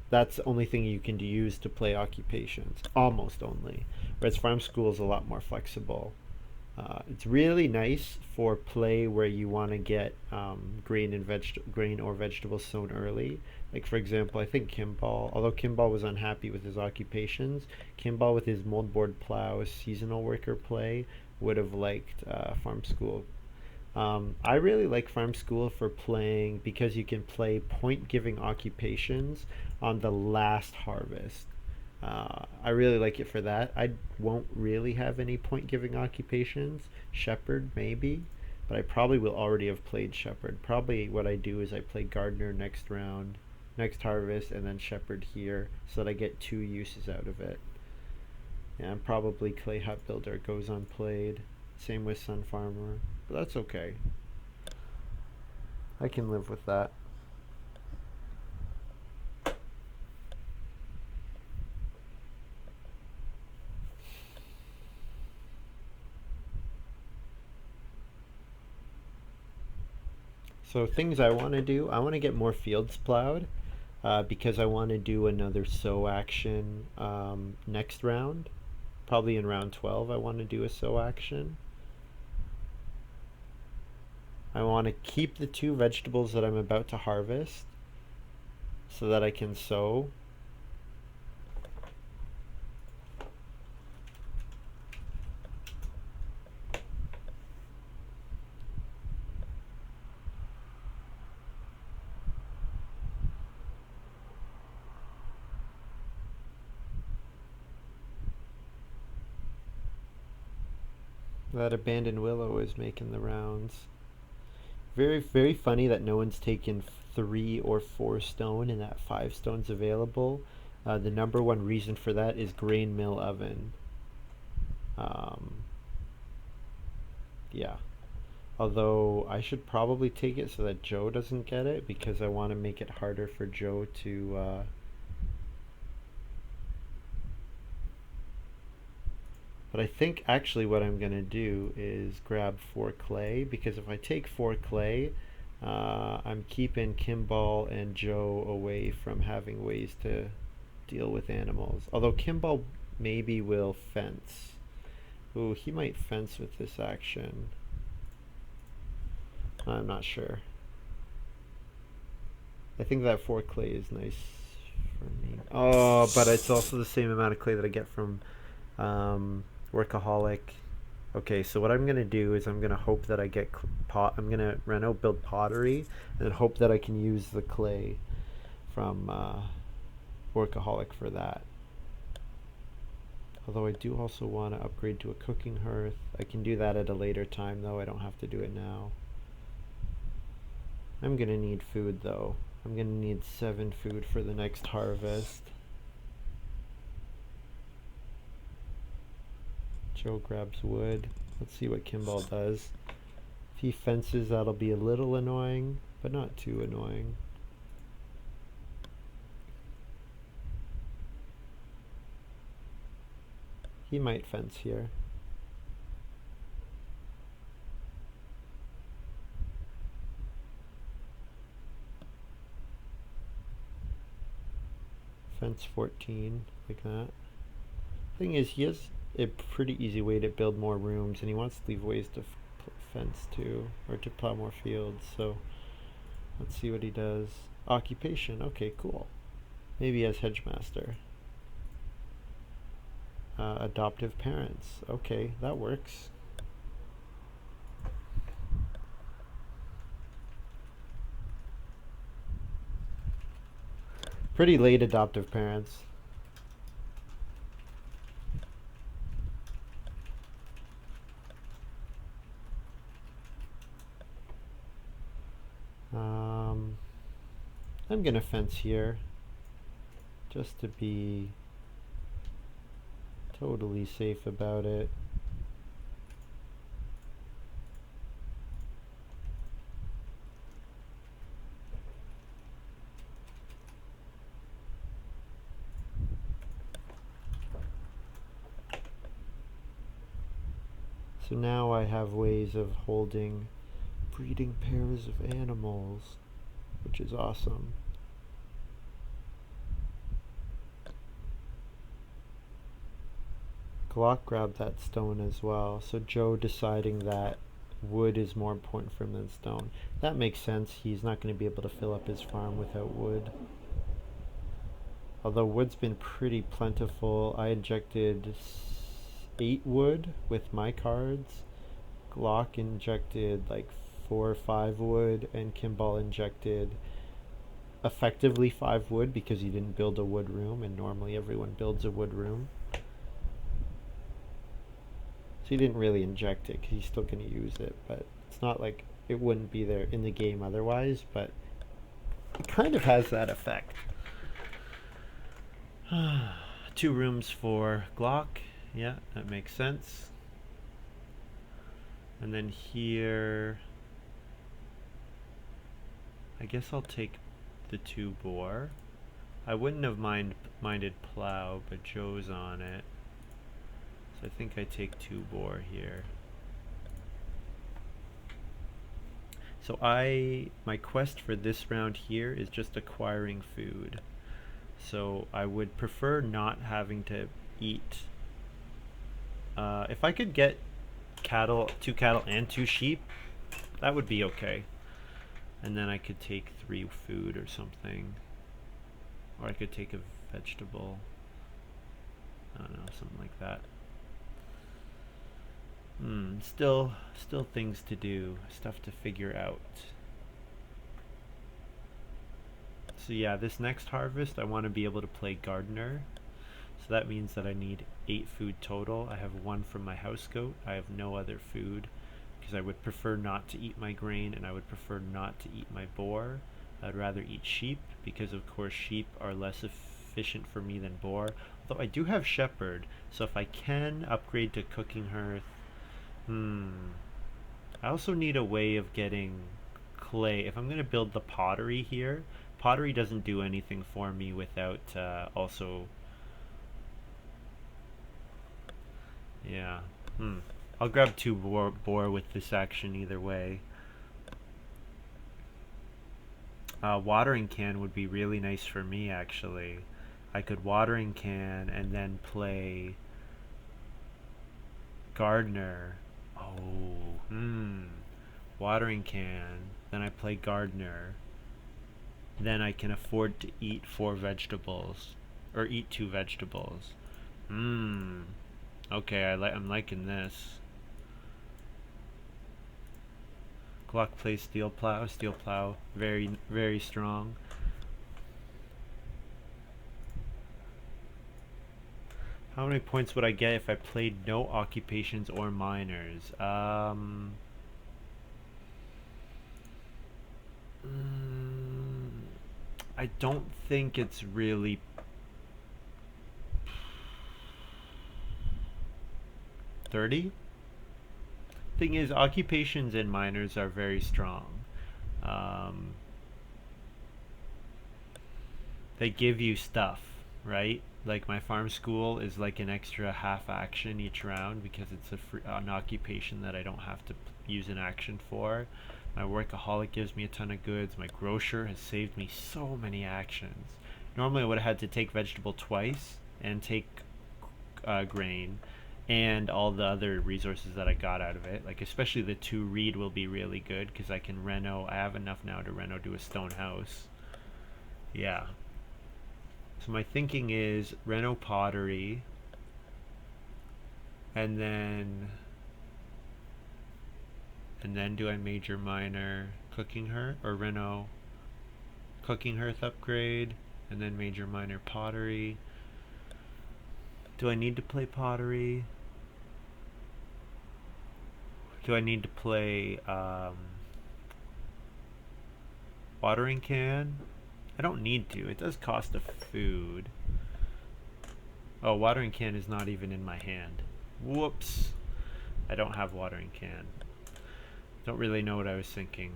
That's the only thing you can use to play occupations, almost only. Whereas Farm School is a lot more flexible. It's really nice for play where you want to get grain or vegetables sown early. Like for example, I think Kimball, although Kimball was unhappy with his occupations, Kimball with his moldboard plow seasonal worker play would have liked farm school. I really like farm school for playing because you can play point giving occupations on the last harvest. I really like it for that. I won't really have any point giving occupations. Shepherd, maybe, but I probably will already have played Shepherd. Probably what I do is I play Gardener next round, next harvest, and then shepherd here so that I get 2 uses out of it. And probably clay hut builder goes unplayed. Same with sun farmer, but that's okay. I can live with that. So things I want to do, I want to get more fields plowed because I want to do another sow action next round. Probably in round 12 I want to do a sow action. I want to keep the 2 vegetables that I'm about to harvest so that I can sow. That abandoned willow is making the rounds. Very, very funny that no one's taken 3 or 4 stone and that 5 stone's available. The number 1 reason for that is grain mill oven. Yeah. Although I should probably take it so that Joe doesn't get it because I want to make it harder for Joe to but I think actually what I'm going to do is grab 4 clay, because if I take 4 clay, I'm keeping Kimball and Joe away from having ways to deal with animals. Although Kimball maybe will fence. Ooh, he might fence with this action. I'm not sure. I think that 4 clay is nice for me. Oh, but it's also the same amount of clay that I get from Workaholic. Okay, so what I'm gonna do is I'm gonna hope that I get I'm gonna run out, build pottery, and then hope that I can use the clay from Workaholic for that. Although I do also want to upgrade to a cooking hearth. I can do that at a later time though. I don't have to do it now. I'm gonna need food though. I'm gonna need 7 food for the next harvest. Joe grabs wood. Let's see what Kimball does. If he fences, that'll be a little annoying, but not too annoying. He might fence here. Fence 14, like that. Thing is, he has a pretty easy way to build more rooms, and he wants to leave ways to fence too, or to plow more fields, so let's see what he does. Occupation, okay, cool. Maybe he has hedgemaster. Adoptive parents, okay, that works. Pretty late adoptive parents. I'm gonna fence here just to be totally safe about it. So now I have ways of holding breeding pairs of animals, which is awesome. Glock grabbed that stone as well, so Joe deciding that wood is more important for him than stone. That makes sense. He's not going to be able to fill up his farm without wood. Although wood's been pretty plentiful. I injected 8 wood with my cards. Glock injected like 4 or 5 wood, and Kimball injected effectively 5 wood because he didn't build a wood room, and normally everyone builds a wood room. So he didn't really inject it because he's still going to use it, but it's not like it wouldn't be there in the game otherwise, but it kind of has that effect. 2 rooms for Glock. Yeah, that makes sense. And then here, I guess I'll take the 2 bore. I wouldn't have minded plow, but Joe's on it. So I think I take 2 bore here. So my quest for this round here is just acquiring food. So I would prefer not having to eat. If I could get 2 cattle and 2 sheep, that would be okay. And then I could take 3 food or something. Or I could take a vegetable. I don't know, something like that. Still things to do, stuff to figure out. So yeah, this next harvest I want to be able to play gardener. So that means that I need 8 food total. I have 1 from my house goat. I have no other food because I would prefer not to eat my grain, and I would prefer not to eat my boar. I'd rather eat sheep because of course sheep are less efficient for me than boar. Although I do have shepherd, so if I can upgrade to cooking hearth. I also need a way of getting clay. If I'm going to build the pottery here, pottery doesn't do anything for me without also... Yeah. I'll grab 2 boar with this action either way. Watering can would be really nice for me, actually. I could watering can and then play gardener. Oh, watering can, then I play gardener. Then I can afford to eat 4 vegetables, or eat 2 vegetables. Okay, I'm liking this. Glock plays steel plow, very, very strong. How many points would I get if I played no occupations or minors? I don't think it's really... $30? Thing is, occupations and minors are very strong. They give you stuff, right? Like my farm school is like an extra half action each round because it's an occupation that I don't have to use an action for. My workaholic gives me a ton of goods. My grocer has saved me so many actions. Normally I would have had to take vegetable twice and take grain and all the other resources that I got out of it. Like especially the 2 reed will be really good because I can reno. I have enough now to do a stone house. Yeah. So my thinking is reno pottery, and then do I major minor cooking hearth, or reno cooking hearth upgrade, and then major minor pottery. Do I need to play pottery? Do I need to play watering can? I don't need to. It does cost a food. Oh, watering can is not even in my hand. Whoops. I don't have watering can. Don't really know what I was thinking.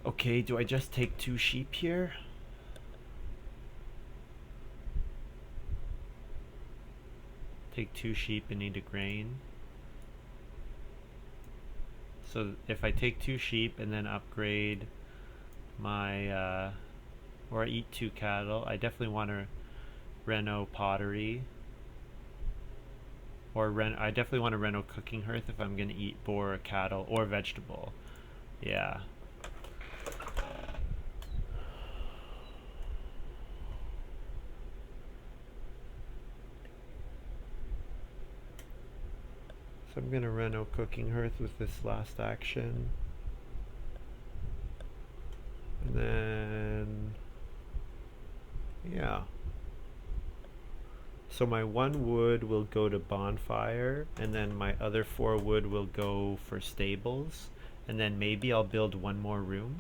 Okay, do I just take 2 sheep here? Take 2 sheep and need a grain. So if I take 2 sheep and then upgrade my, or I eat 2 cattle, I definitely want to reno pottery. Or I definitely want to reno cooking hearth if I'm going to eat boar, cattle, or vegetable. Yeah. So I'm going to reno cooking hearth with this last action. And then... yeah. So my 1 wood will go to bonfire, and then my other 4 wood will go for stables, And then maybe I'll build one more room.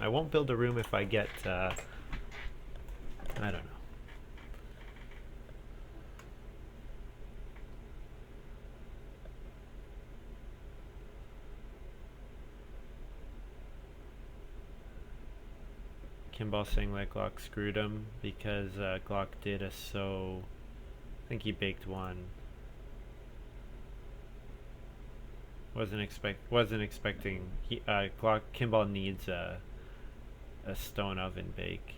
I won't build a room if I get, I don't know. Kimball saying like Glock screwed him because Glock did a I think he baked one. Wasn't expecting Glock Kimball needs a stone oven bake.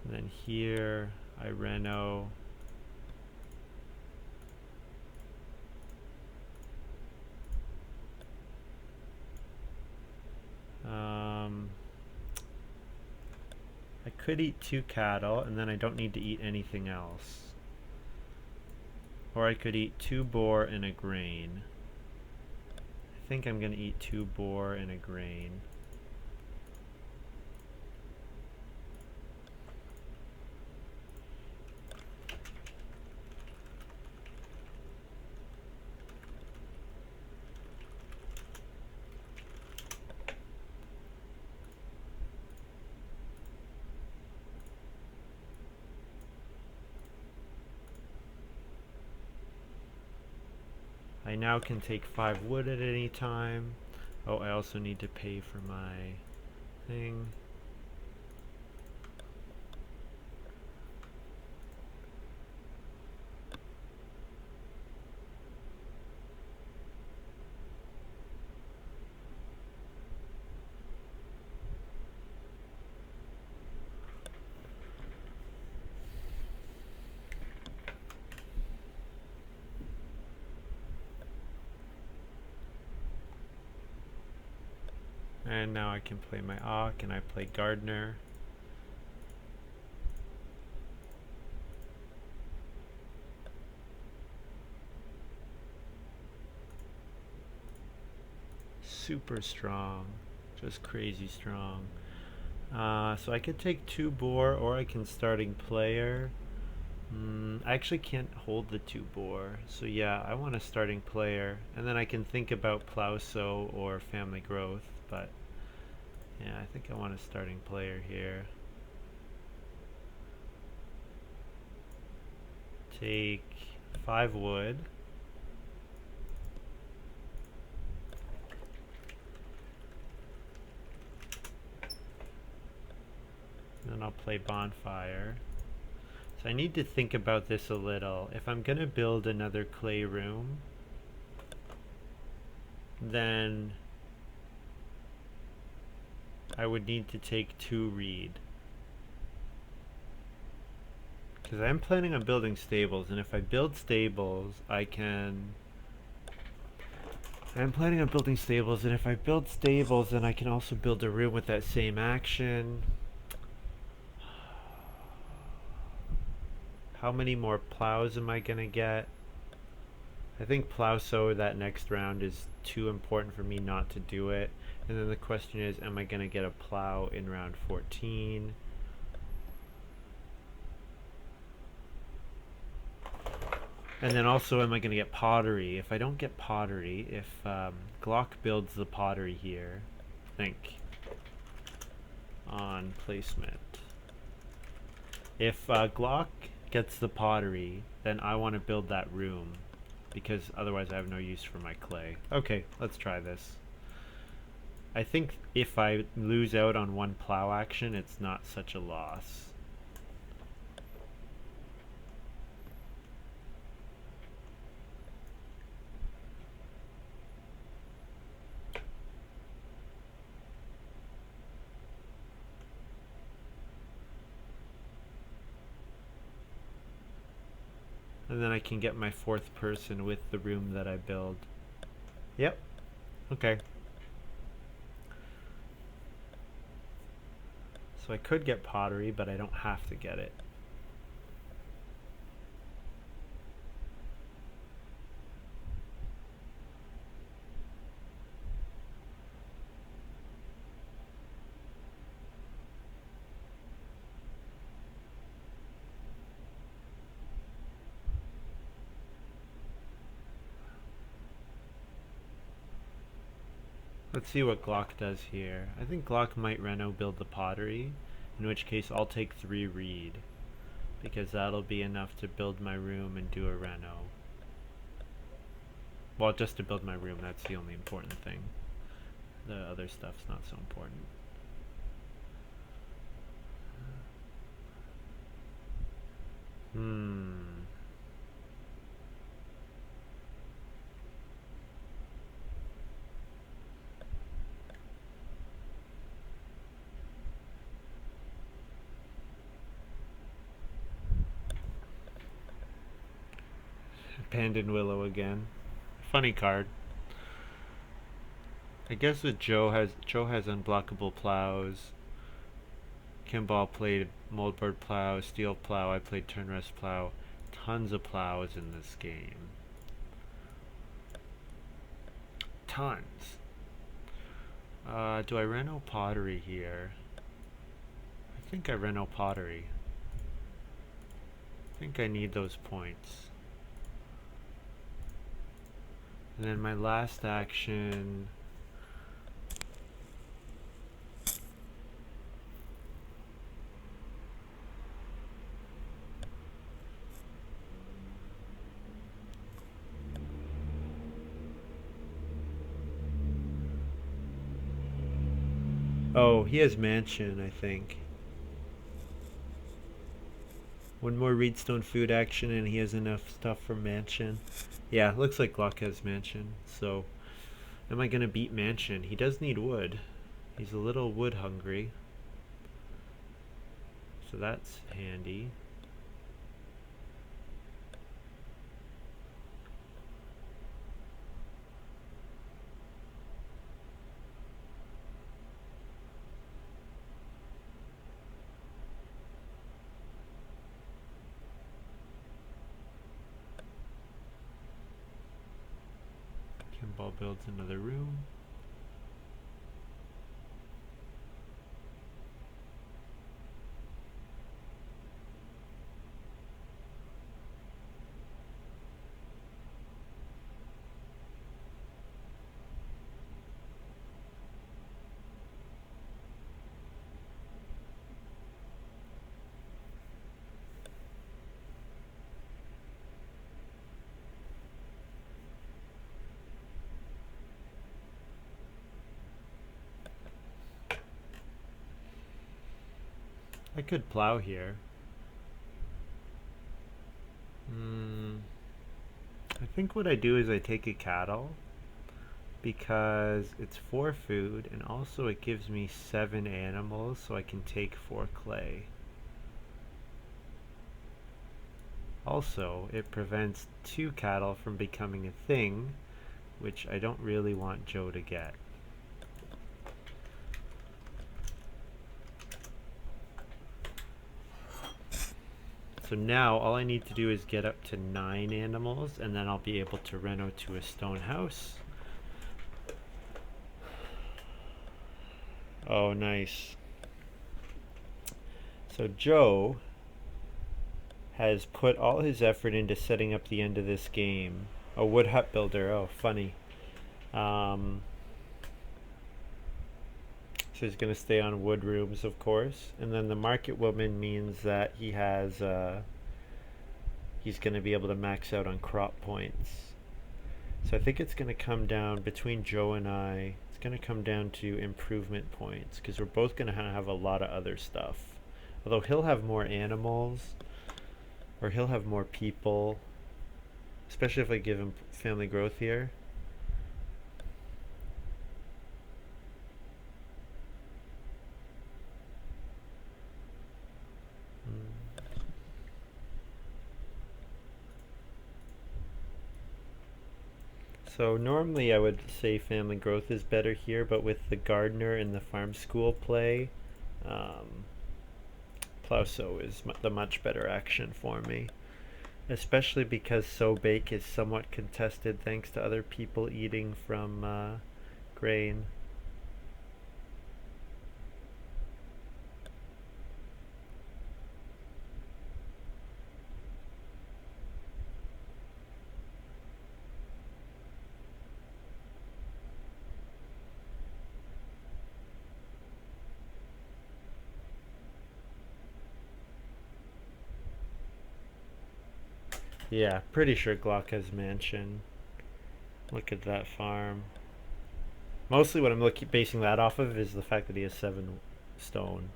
And then here I reno. I could eat 2 cattle and then I don't need to eat anything else. Or I could eat 2 boar and a grain. I think I'm gonna eat 2 boar and a grain. I now can take 5 wood at any time. Oh, I also need to pay for my thing. And now I can play my Auk and I play Gardener. Super strong, just crazy strong. So I could take 2 boar or I can starting player. I actually can't hold the 2 boar, so yeah, I want a starting player, and then I can think about plow sow or family growth, but yeah, I think I want a starting player here. Take 5 wood. And then I'll play bonfire. So I need to think about this a little. If I'm gonna build another clay room, then I would need to take 2 reed. Because I'm planning on building stables, and if I build stables, I'm planning on building stables, and if I build stables, then I can also build a room with that same action. How many more plows am I gonna get? I think plow sow that next round is too important for me not to do it. And then the question is, am I gonna get a plow in round 14? And then also, am I gonna get pottery? If I don't get pottery, if Glock builds the pottery here, think on placement. If Glock gets the pottery, then I want to build that room, because otherwise I have no use for my clay. Okay, let's try this. I think if I lose out on 1 plow action, it's not such a loss. And then I can get my fourth person with the room that I build. Yep. Okay. So I could get pottery, but I don't have to get it. Let's see what Glock does here. I think Glock might Reno build the pottery, in which case I'll take 3 reed, because that'll be enough to build my room and do a Reno. Well, just to build my room, that's the only important thing. The other stuff's not so important. Abandoned Willow again. Funny card. I guess that Joe has unblockable plows. Kimball played moldboard plow, steel plow. I played turn rest plow. Tons of plows in this game. Tons. Do I Reno pottery here? I think I Reno pottery. I think I need those points. And then my last action. Oh, he has mansion, I think. One more Reedstone food action and he has enough stuff for mansion. Yeah, looks like Glock has mansion. So, am I going to beat mansion? He does need wood. He's a little wood hungry. So that's handy. Kimball builds another room. I could plow here. I think what I do is I take a cattle because it's 4 food and also it gives me 7 animals, so I can take 4 clay. Also, it prevents 2 cattle from becoming a thing, which I don't really want Joe to get. So now all I need to do is get up to 9 animals and then I'll be able to reno to a stone house. Oh, nice. So Joe has put all his effort into setting up the end of this game. A wood hut builder. Oh, funny. So he's going to stay on wood rooms, of course. And then the market woman means that he has, he's going to be able to max out on crop points. So I think it's going to come down between Joe and I. It's going to come down to improvement points because we're both going to have a lot of other stuff. Although he'll have more animals, or he'll have more people, especially if I give him family growth here. So normally I would say family growth is better here, but with the gardener and the farm school play, um, Plauso is the much better action for me. Especially because So Bake is somewhat contested thanks to other people eating from grain. Yeah, pretty sure Glock has mansion. Look at that farm. Mostly what I'm basing that off of is the fact that he has 7 stone.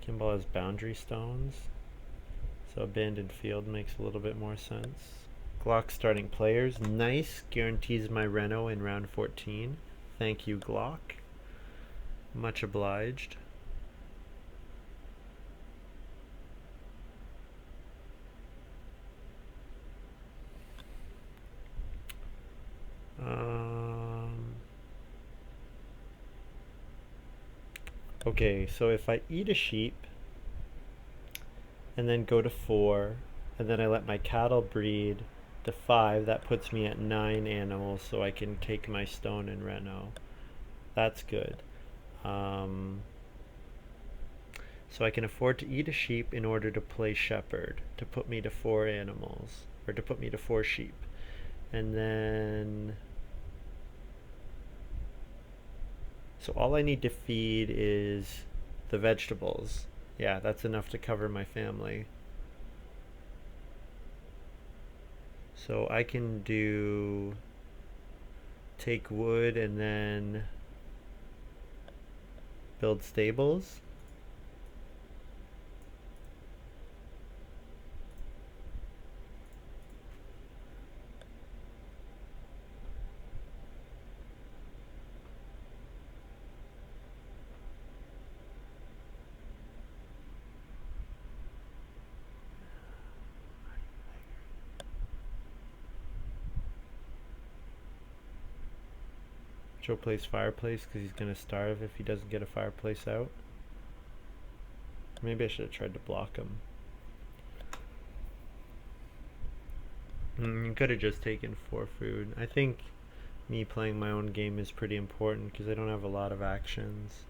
Kimball has boundary stones, so abandoned field makes a little bit more sense. Glock starting players. Nice. Guarantees my Reno in round 14. Thank you, Glock. Much obliged. Okay, so if I eat a sheep and then go to 4, and then I let my cattle breed to 5, that puts me at 9 animals, so I can take my stone and Reno. That's good. So I can afford to eat a sheep in order to play shepherd, to put me to 4 animals, or to put me to 4 sheep. And then so all I need to feed is the vegetables. Yeah, that's enough to cover my family. So I can do take wood and then build stables. Joe plays fireplace because he's gonna starve if he doesn't get a fireplace out. Maybe I should have tried to block him. You could have just taken 4 food. I think me playing my own game is pretty important because I don't have a lot of actions.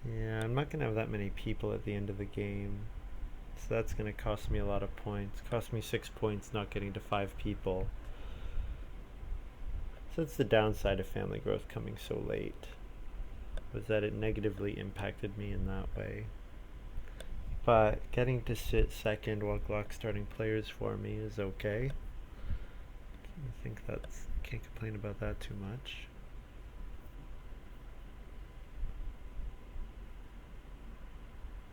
Yeah, I'm not gonna have that many people at the end of the game. So that's going to cost me a lot of points. Cost me 6 points not getting to 5 people. So that's the downside of family growth coming so late, was that it negatively impacted me in that way. But getting to sit second while Glock starting players for me is okay. I think that's, can't complain about that too much.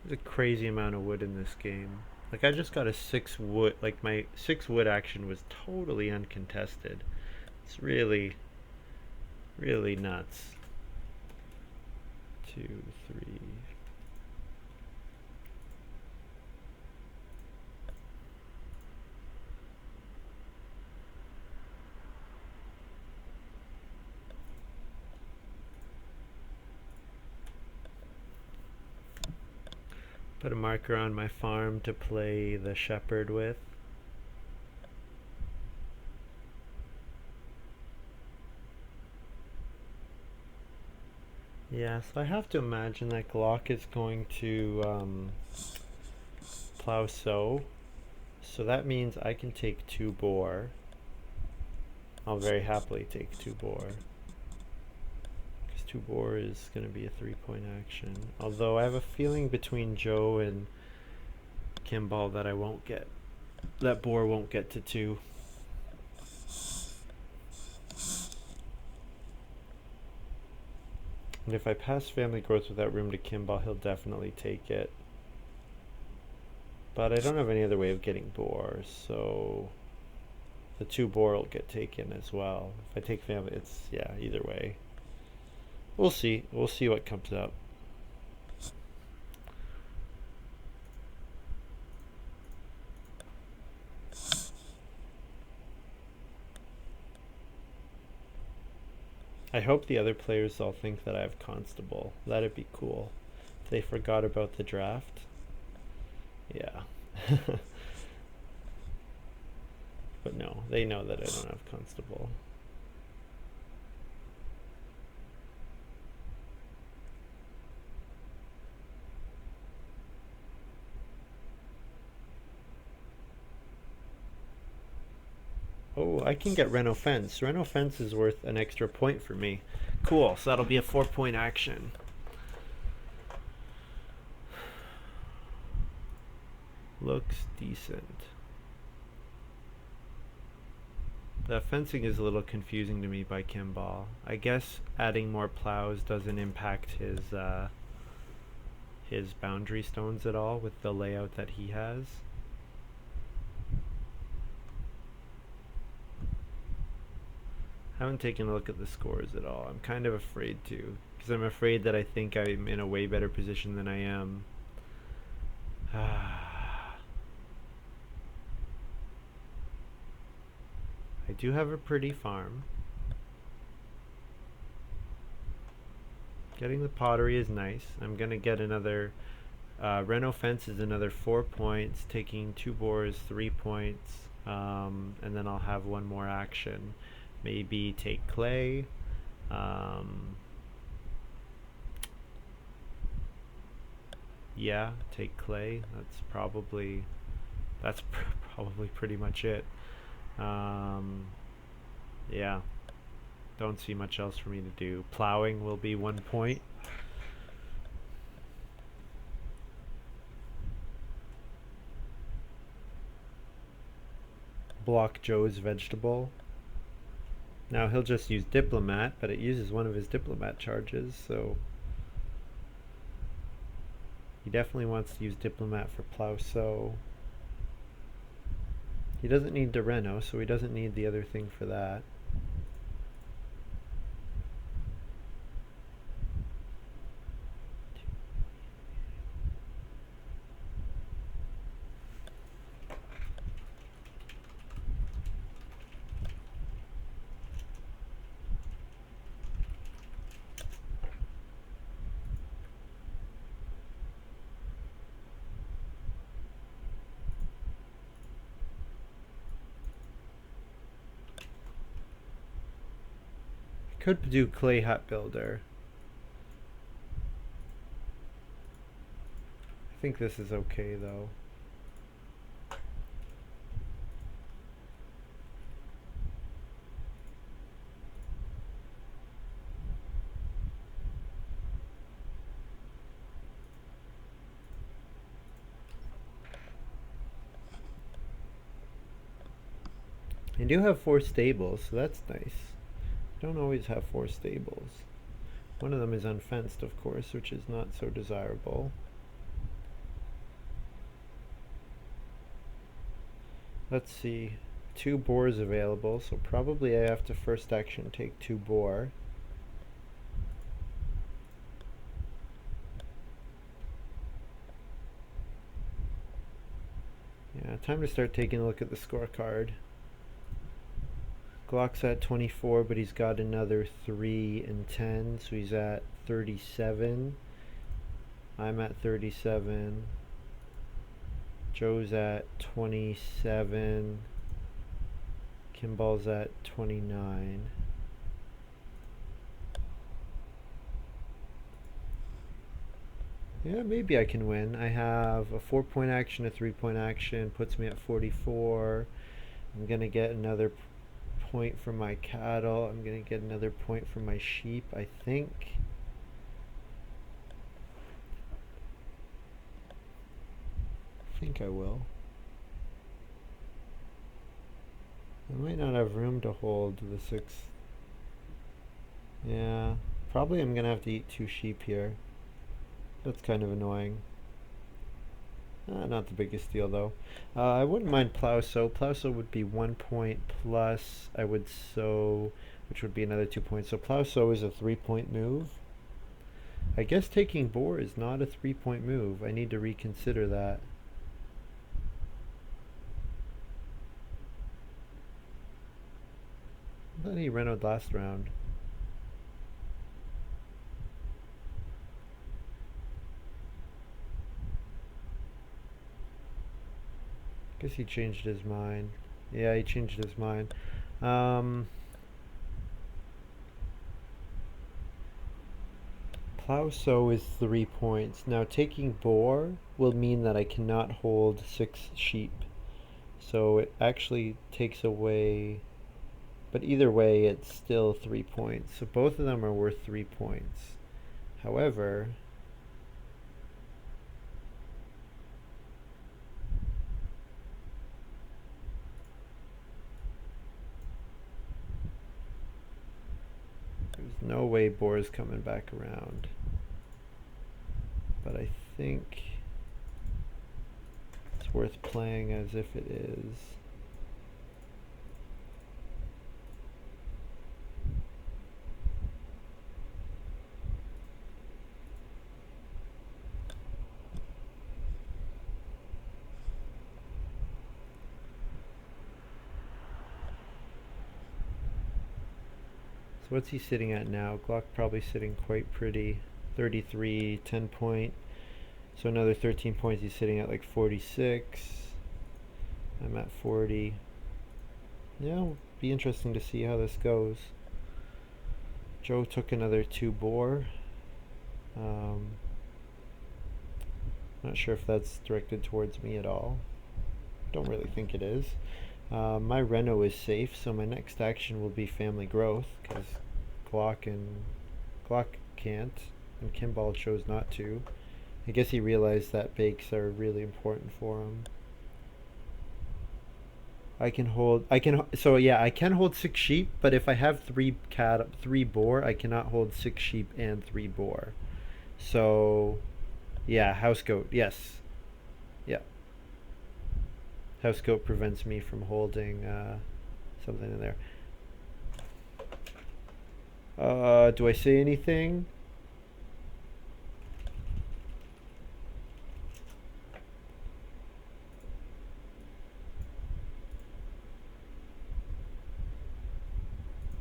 There's a crazy amount of wood in this game. Like I just got a 6 wood, like my 6 wood action was totally uncontested. It's really, really nuts. 2, 3. Put a marker on my farm to play the shepherd with. Yeah, so I have to imagine that Glock is going to plow sow. So that means I can take 2 boar. I'll very happily take 2 boar. Because 2 boar is going to be a 3-point action. Although I have a feeling between Joe and Kimball that I won't get, that boar won't get to 2. And if I pass family growth without room to Kimball, he'll definitely take it. But I don't have any other way of getting boar, so the 2 boar will get taken as well. If I take family, it's, yeah, either way. We'll see. We'll see what comes up. I hope the other players all think that I have Constable. That'd be cool. If they forgot about the draft. Yeah. But no, they know that I don't have Constable. Oh, I can get Reno Fence. Reno Fence is worth an extra point for me. Cool, so that'll be a 4-point action. Looks decent. The fencing is a little confusing to me by Kimball. I guess adding more plows doesn't impact his boundary stones at all with the layout that he has. I haven't taken a look at the scores at all. I'm kind of afraid to, because I'm afraid that I think I'm in a way better position than I am. I do have a pretty farm. Getting the pottery is nice. I'm gonna get another Reno Fence is another 4 points, taking 2 boars, 3 points, and then I'll have one more action. Maybe take clay. Yeah, take clay. That's probably pretty much it. Yeah, don't see much else for me to do. Plowing will be 1 point. Block Joe's vegetable. Now he'll just use Diplomat, but it uses one of his Diplomat charges, so he definitely wants to use Diplomat for Plow Sow. He doesn't need the Reno, so he doesn't need the other thing for that. Could do Clay Hut Builder. I think this is okay though. I do have 4 stables, so that's nice. I don't always have 4 stables. One of them is unfenced, of course, which is not so desirable. Let's see. 2 boars available, so probably I have to first action take 2 boar. Yeah, time to start taking a look at the scorecard. Glock's at 24, but he's got another 3 and 10, so he's at 37. I'm at 37. Joe's at 27. Kimball's at 29. Yeah, maybe I can win. I have a 4-point action, a 3-point action, puts me at 44. I'm gonna get another point from my cattle. I'm gonna get another point from my sheep, I think. I think I will. I might not have room to hold the 6. Yeah, probably I'm gonna have to eat 2 sheep here. That's kind of annoying. Not the biggest deal though. I wouldn't mind plow sow. Plow sow would be 1 point plus I would sow, which would be another 2 points. So plow sow is a 3-point move. I guess taking boar is not a 3-point move. I need to reconsider that. I thought he renoed last round. Guess he changed his mind. Yeah, he changed his mind. Um, Plow sow is 3 points. Now taking boar will mean that I cannot hold 6 sheep. So it actually takes away, but either way it's still 3 points. So both of them are worth 3 points. However, there's no way boar is coming back around. But I think it's worth playing as if it is. So what's he sitting at now? Glock probably sitting quite pretty. 33, 10 point. So another 13 points, he's sitting at like 46. I'm at 40. Yeah, it'll be interesting to see how this goes. Joe took another 2 boar. Not sure if that's directed towards me at all. Don't really think it is. My Reno is safe, so my next action will be family growth, because Glock can't, and Kimball chose not to. I guess he realized that bakes are really important for him. I can hold. So yeah, I can hold 6 sheep, but if I have 3 boar, I cannot hold 6 sheep and 3 boar. So, yeah, house goat. Yes, yeah, house goat prevents me from holding something in there. Do I say anything?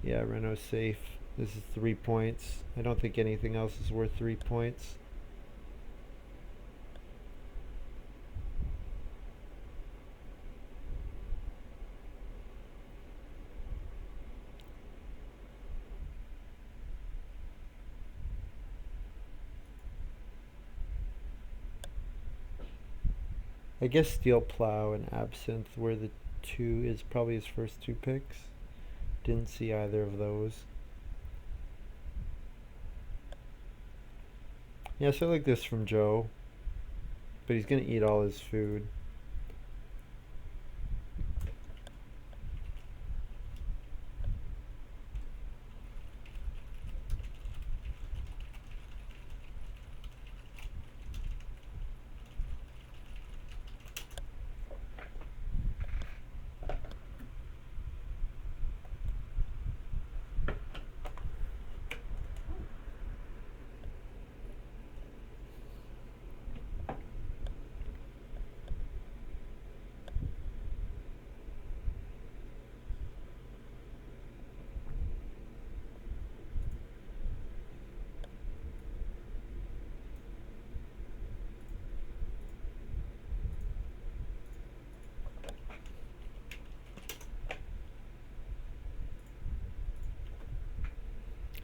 Yeah, Renault's safe. This is 3 points. I don't think anything else is worth 3 points. I guess Steel Plow and Absinthe were the two, is probably his first 2 picks. Didn't see either of those. Yeah, so I like this from Joe, but he's gonna eat all his food.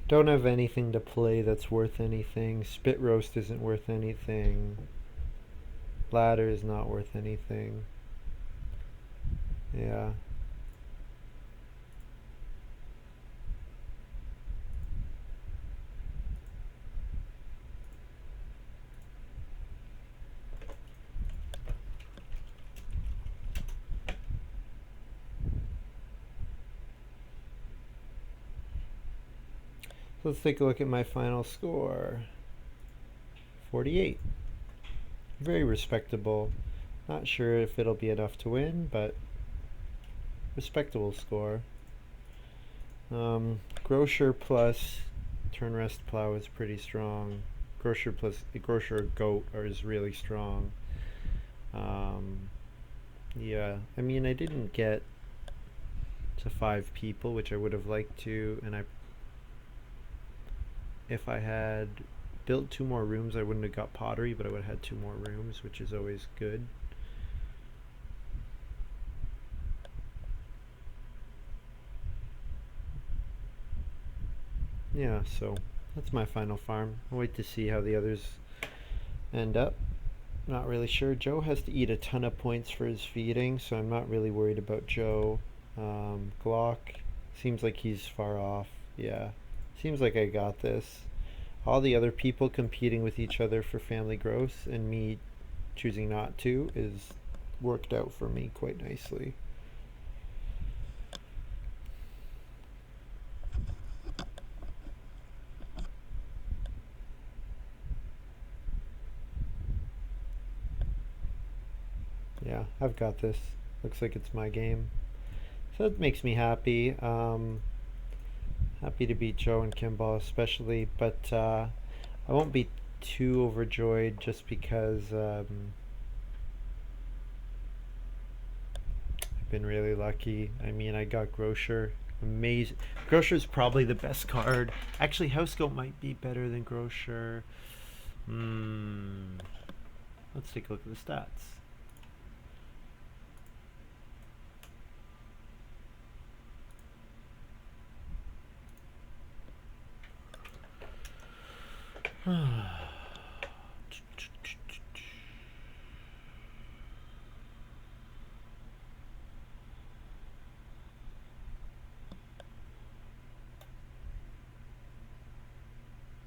Don't have anything to play that's worth anything. Spit roast isn't worth anything. Ladder is not worth anything. Yeah. Let's take a look at my final score. 48. Very respectable. Not sure if it'll be enough to win, but respectable score. Grocer plus turn rest plow is pretty strong. Grocer goat is really strong. Yeah, I mean, I didn't get to 5 people, which I would have liked to, and if I had built 2 more rooms, I wouldn't have got pottery, but I would have had 2 more rooms, which is always good. yeah, so that's my final farm. I'll wait to see how the others end up. Not really sure. Joe has to eat a ton of points for his feeding, so I'm not really worried about Joe. Glock seems like he's far off. Yeah, seems like I got this. All the other people competing with each other for family growth and me choosing not to is worked out for me quite nicely. Yeah, I've got this. Looks like it's my game. So that makes me happy. Happy to beat Joe and Kimball especially, but I won't be too overjoyed just because I've been really lucky. I mean, I got Grocer. Amazing. Grocer's probably the best card. Actually, House Goat might be better than Grocer. Hmm. Let's take a look at the stats.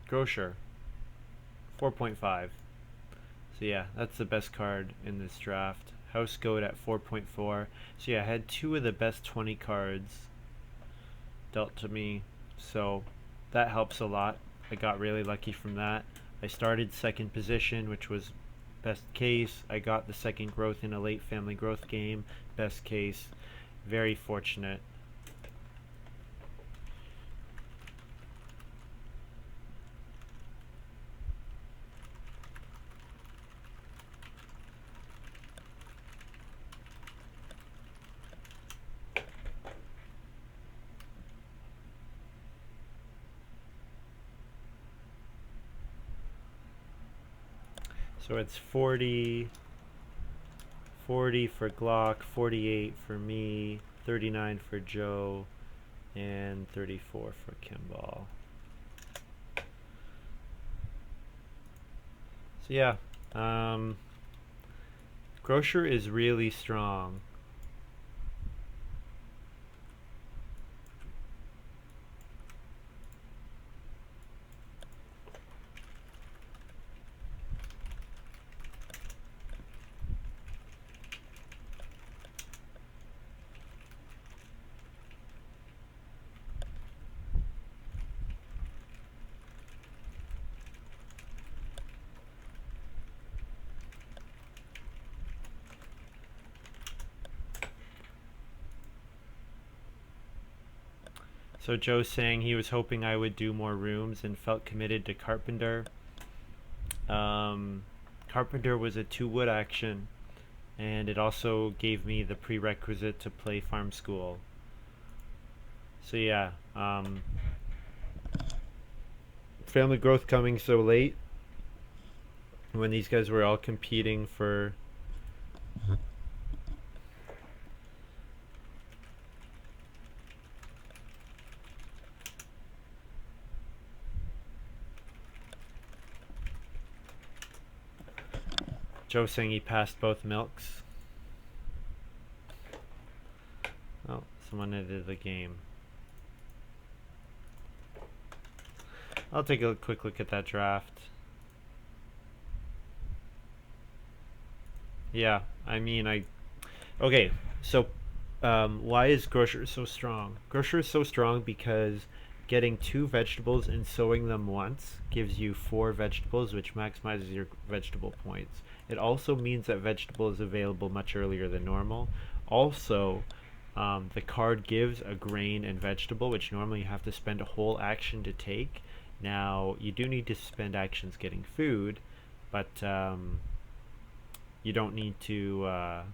Grocer, 4.5. So yeah, that's the best card in this draft. House Goat at 4.4. So yeah, I had two of the best 20 cards dealt to me. So that helps a lot. I got really lucky from that. I started second position, which was best case. I got the second growth in a late family growth game, best case. Very fortunate. So it's 40, 40 for Glock, 48 for me, 39 for Joe, and 34 for Kimball. So yeah, Grocer is really strong. So Joe's saying he was hoping I would do more rooms and felt committed to Carpenter. Um, Carpenter was a 2 wood action, and it also gave me the prerequisite to play farm school. So yeah, family growth coming so late when these guys were all competing for. Joe saying he passed both milks. Oh, someone ended the game. I'll take a quick look at that draft. Yeah, I mean, okay, so why is Grocer so strong? Grocer is so strong because getting 2 vegetables and sowing them once gives you 4 vegetables, which maximizes your vegetable points. It also means that vegetable is available much earlier than normal. Also, the card gives a grain and vegetable, which normally you have to spend a whole action to take. Now, you do need to spend actions getting food, but you don't need to.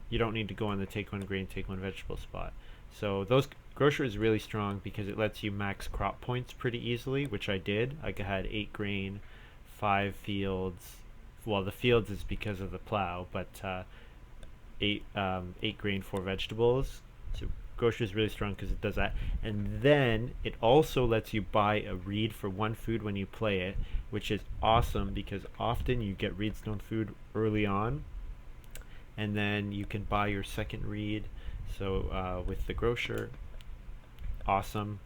You don't need to go on the take one grain, take one vegetable spot. So those Grocer is really strong because it lets you max crop points pretty easily, which I did. I had 8 grain, 5 fields. Well, the fields is because of the plow, but 8 grain, 4 vegetables. So Grocer is really strong because it does that, and then it also lets you buy a reed for one food when you play it, which is awesome because often you get reedstone food early on, and then you can buy your second reed. So with the Grocer, awesome.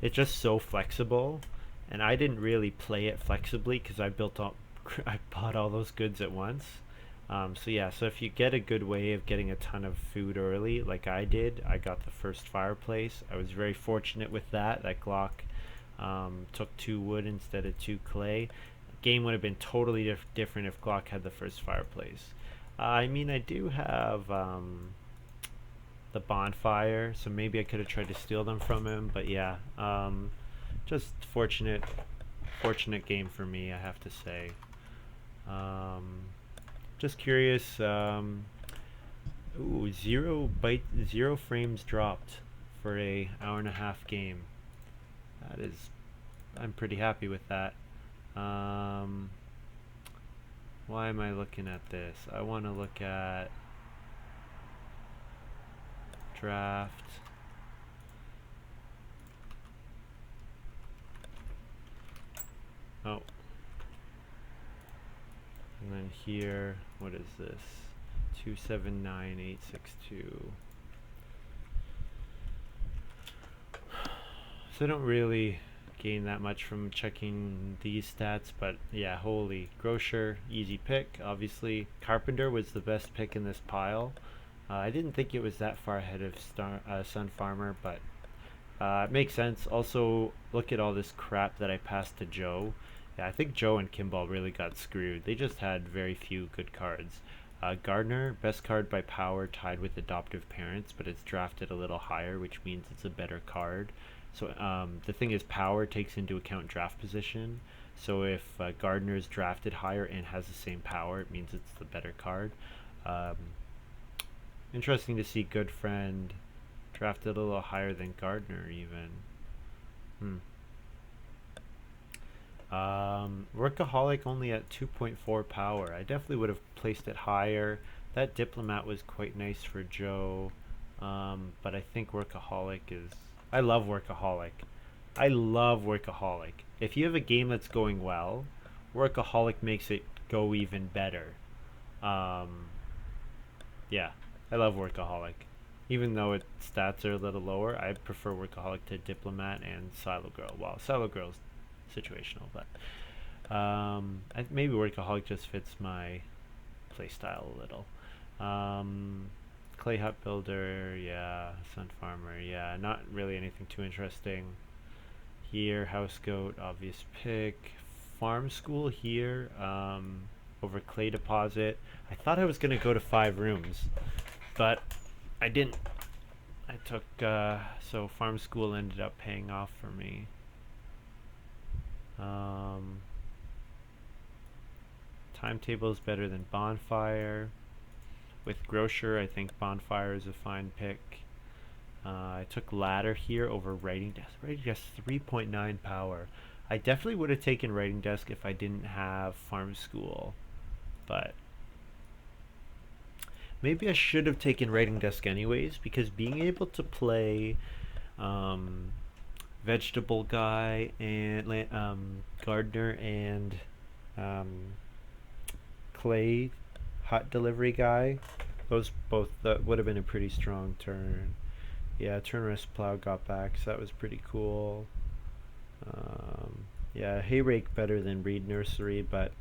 It's just so flexible, and I didn't really play it flexibly because I built up, I bought all those goods at once. So yeah, so if you get a good way of getting a ton of food early, like I did, I got the first fireplace. I was very fortunate with that. That Glock took 2 wood instead of 2 clay. Game would have been totally different if Glock had the first fireplace. I mean, I do have the bonfire, so maybe I could have tried to steal them from him. But yeah, just fortunate game for me, I have to say. Just curious. Ooh, 0 frames dropped for a hour-and-a-half game. That is, I'm pretty happy with that. Why am I looking at this? I want to look at draft. Oh. And then here, what is this? 279862. So I don't really gain that much from checking these stats, but yeah, holy. Grocer, easy pick, obviously. Carpenter was the best pick in this pile. I didn't think it was that far ahead of Sun Farmer, but it makes sense. Also, look at all this crap that I passed to Joe. Yeah, I think Joe and Kimball really got screwed. They just had very few good cards. Gardner, best card by power, tied with Adoptive Parents, but it's drafted a little higher, which means it's a better card. So the thing is, power takes into account draft position. So if Gardner is drafted higher and has the same power, it means it's the better card. Interesting to see Good Friend drafted a little higher than Gardner even. Workaholic only at 2.4 power. I definitely would have placed it higher. That Diplomat was quite nice for Joe. But I think Workaholic is... I love Workaholic. I love Workaholic. If you have a game that's going well, Workaholic makes it go even better. Yeah, I love Workaholic. Even though its stats are a little lower, I prefer Workaholic to Diplomat and Silo Girl. Well, Silo Girl's situational, but maybe Workaholic just fits my playstyle a little. Clay Hut Builder, yeah. Sun Farmer, yeah. Not really anything too interesting. Here, House Goat, obvious pick. Farm School here, over Clay Deposit. I thought I was going to go to 5 rooms, but I didn't. I took, so Farm School ended up paying off for me. Timetable is better than Bonfire. With Grocer, I think Bonfire is a fine pick. I took Ladder here over Writing Desk. Writing Desk 3.9 power. I definitely would have taken Writing Desk if I didn't have Farm School, but maybe I should have taken Writing Desk anyways, because being able to play Vegetable Guy and Gardener and Clay Hot Delivery Guy, those both would have been a pretty strong turn. Yeah, turn rest plow got back, so that was pretty cool. Yeah, hay rake better than reed nursery, but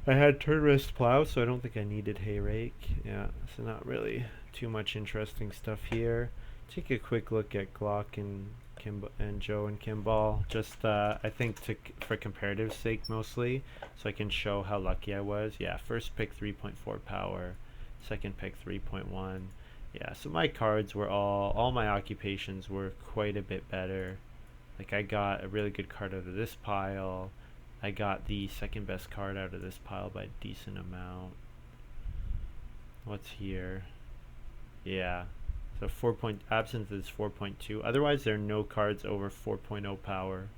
I had turn rest plow, so I don't think I needed hay rake. Yeah, so not really too much interesting stuff here. Take a quick look at Glock and Joe and Kimball. Just I think for comparative sake mostly, so I can show how lucky I was. Yeah, first pick 3.4 power, second pick 3.1. Yeah, so my cards were all my occupations were quite a bit better. Like I got a really good card out of this pile. I got the second best card out of this pile by a decent amount. What's here? Yeah. So Absinthe is 4.2. Otherwise, there are no cards over 4.0 power,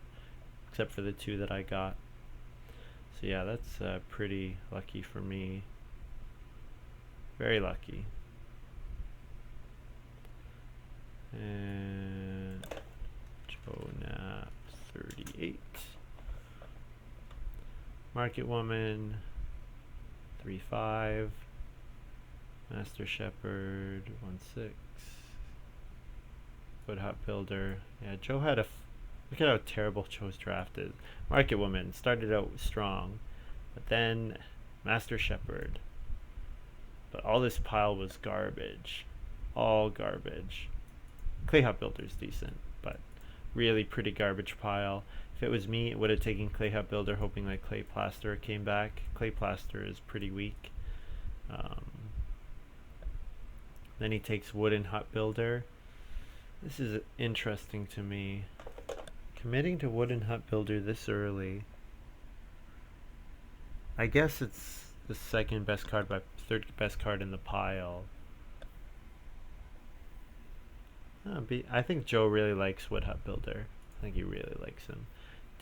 except for the 2 that I got. So yeah, that's pretty lucky for me. Very lucky. 3-8. Market Woman, 3-5. Master Shepherd, 1-6. Wood Hut Builder. Yeah, Joe had look at how terrible Joe's draft is. Market Woman started out strong, but then Master Shepherd. But all this pile was garbage. All garbage. Clay Hut Builder's decent, but really pretty garbage pile. If it was me, it would have taken Clay Hut Builder, hoping that Clay Plaster came back. Clay Plaster is pretty weak. Then he takes Wooden Hut Builder. This is interesting to me. Committing to Wooden Hut Builder this early. I guess it's the second best card, but third best card in the pile. I think Joe really likes Wood Hut Builder. I think he really likes him.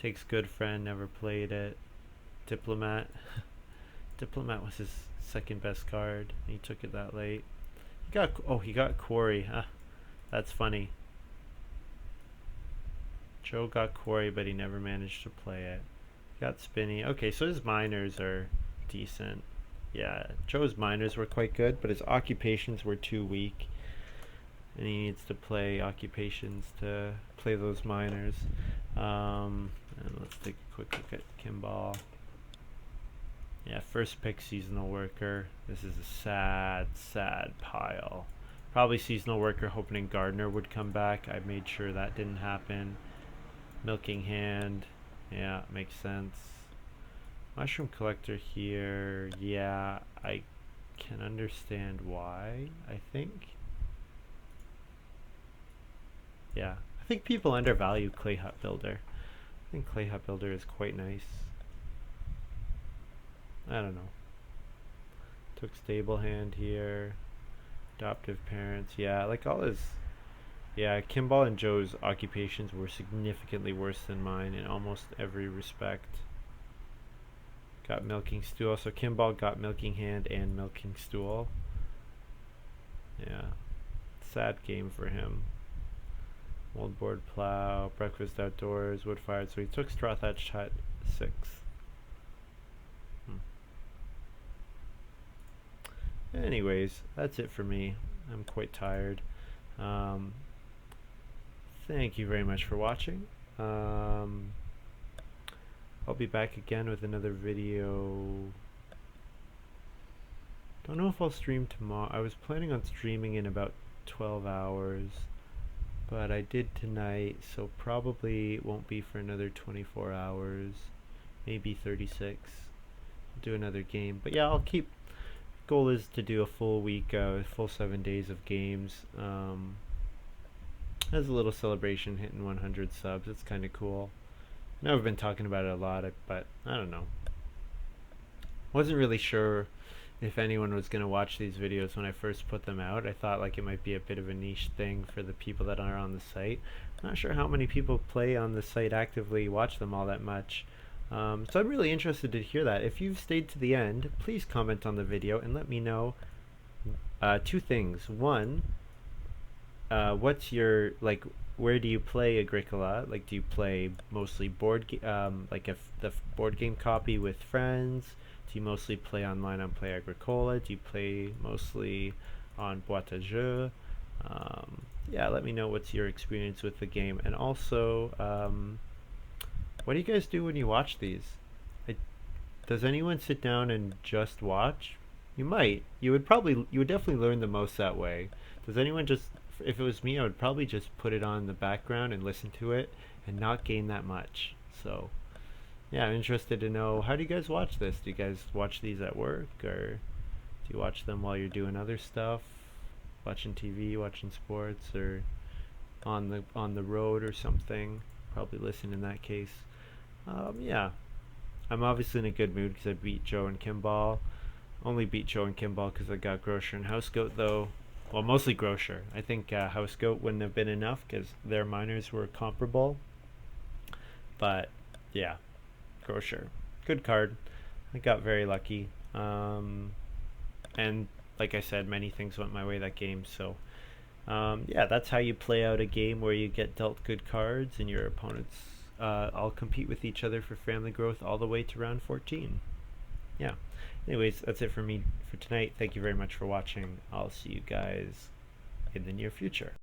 Takes Good Friend, never played it. Diplomat. Diplomat was his second best card. He took it that late. He got Quarry. That's funny. Joe got Quarry, but he never managed to play it. He got Spinny. Okay, so his minors are decent. Yeah, Joe's minors were quite good, but his occupations were too weak. And he needs to play occupations to play those minors. And let's take a quick look at Kimball. Yeah, first pick Seasonal Worker. This is a sad, sad pile. Probably Seasonal Worker hoping Gardener would come back. I made sure that didn't happen. Milking Hand. Yeah, makes sense. Mushroom Collector here. Yeah, I can understand why, I think. Yeah, I think people undervalue Clay Hut Builder. I think Clay Hut Builder is quite nice. I don't know. Took Stable Hand here. Adoptive Parents. Yeah, like all his... Yeah, Kimball and Joe's occupations were significantly worse than mine in almost every respect. Got Milking Stool. So Kimball got Milking Hand and Milking Stool. Yeah. Sad game for him. Moldboard Plow, Breakfast Outdoors, Wood Fired. So he took Straw Thatched Hut 6. Anyways, that's it for me. I'm quite tired. Thank you very much for watching. I'll be back again with another video. Don't know if I'll stream tomorrow. I was planning on streaming in about 12 hours, but I did tonight, so probably won't be for another 24 hours, maybe 36. I'll do another game, but yeah, I'll keep. Goal is to do a full week, full 7 days of games. As a little celebration, hitting 100 subs. It's kind of cool. I know I've been talking about it a lot, but I don't know. Wasn't really sure if anyone was going to watch these videos when I first put them out. I thought like it might be a bit of a niche thing for the people that are on the site. I'm not sure how many people play on the site actively, watch them all that much. So I'm really interested to hear that. If you've stayed to the end, please comment on the video and let me know two things. One, what's your, like, where do you play Agricola? Like, do you play mostly like the board game copy with friends? Do you mostly play online on Play-agricola? Do you play mostly on Boîte à Jeux? Yeah, let me know what's your experience with the game. And also, what do you guys do when you watch these? Does anyone sit down and just watch? You might. You would definitely learn the most that way. Does anyone just, if it was me, I would probably just put it on in the background and listen to it and not gain that much. So, yeah, I'm interested to know, how do you guys watch this? Do you guys watch these at work, or do you watch them while you're doing other stuff? Watching TV, watching sports, or on the road or something? Probably listen in that case. Yeah, I'm obviously in a good mood because I beat Joe and Kimball. Only beat Joe and Kimball because I got Grocer and House Goat though. Well, mostly Grocer. I think House Goat wouldn't have been enough because their minors were comparable. But yeah, Grocer, good card. I got very lucky. And like I said, many things went my way that game. So yeah, that's how you play out a game where you get dealt good cards and your opponents all compete with each other for family growth all the way to round 14. Yeah. Anyways, that's it for me for tonight. Thank you very much for watching. I'll see you guys in the near future.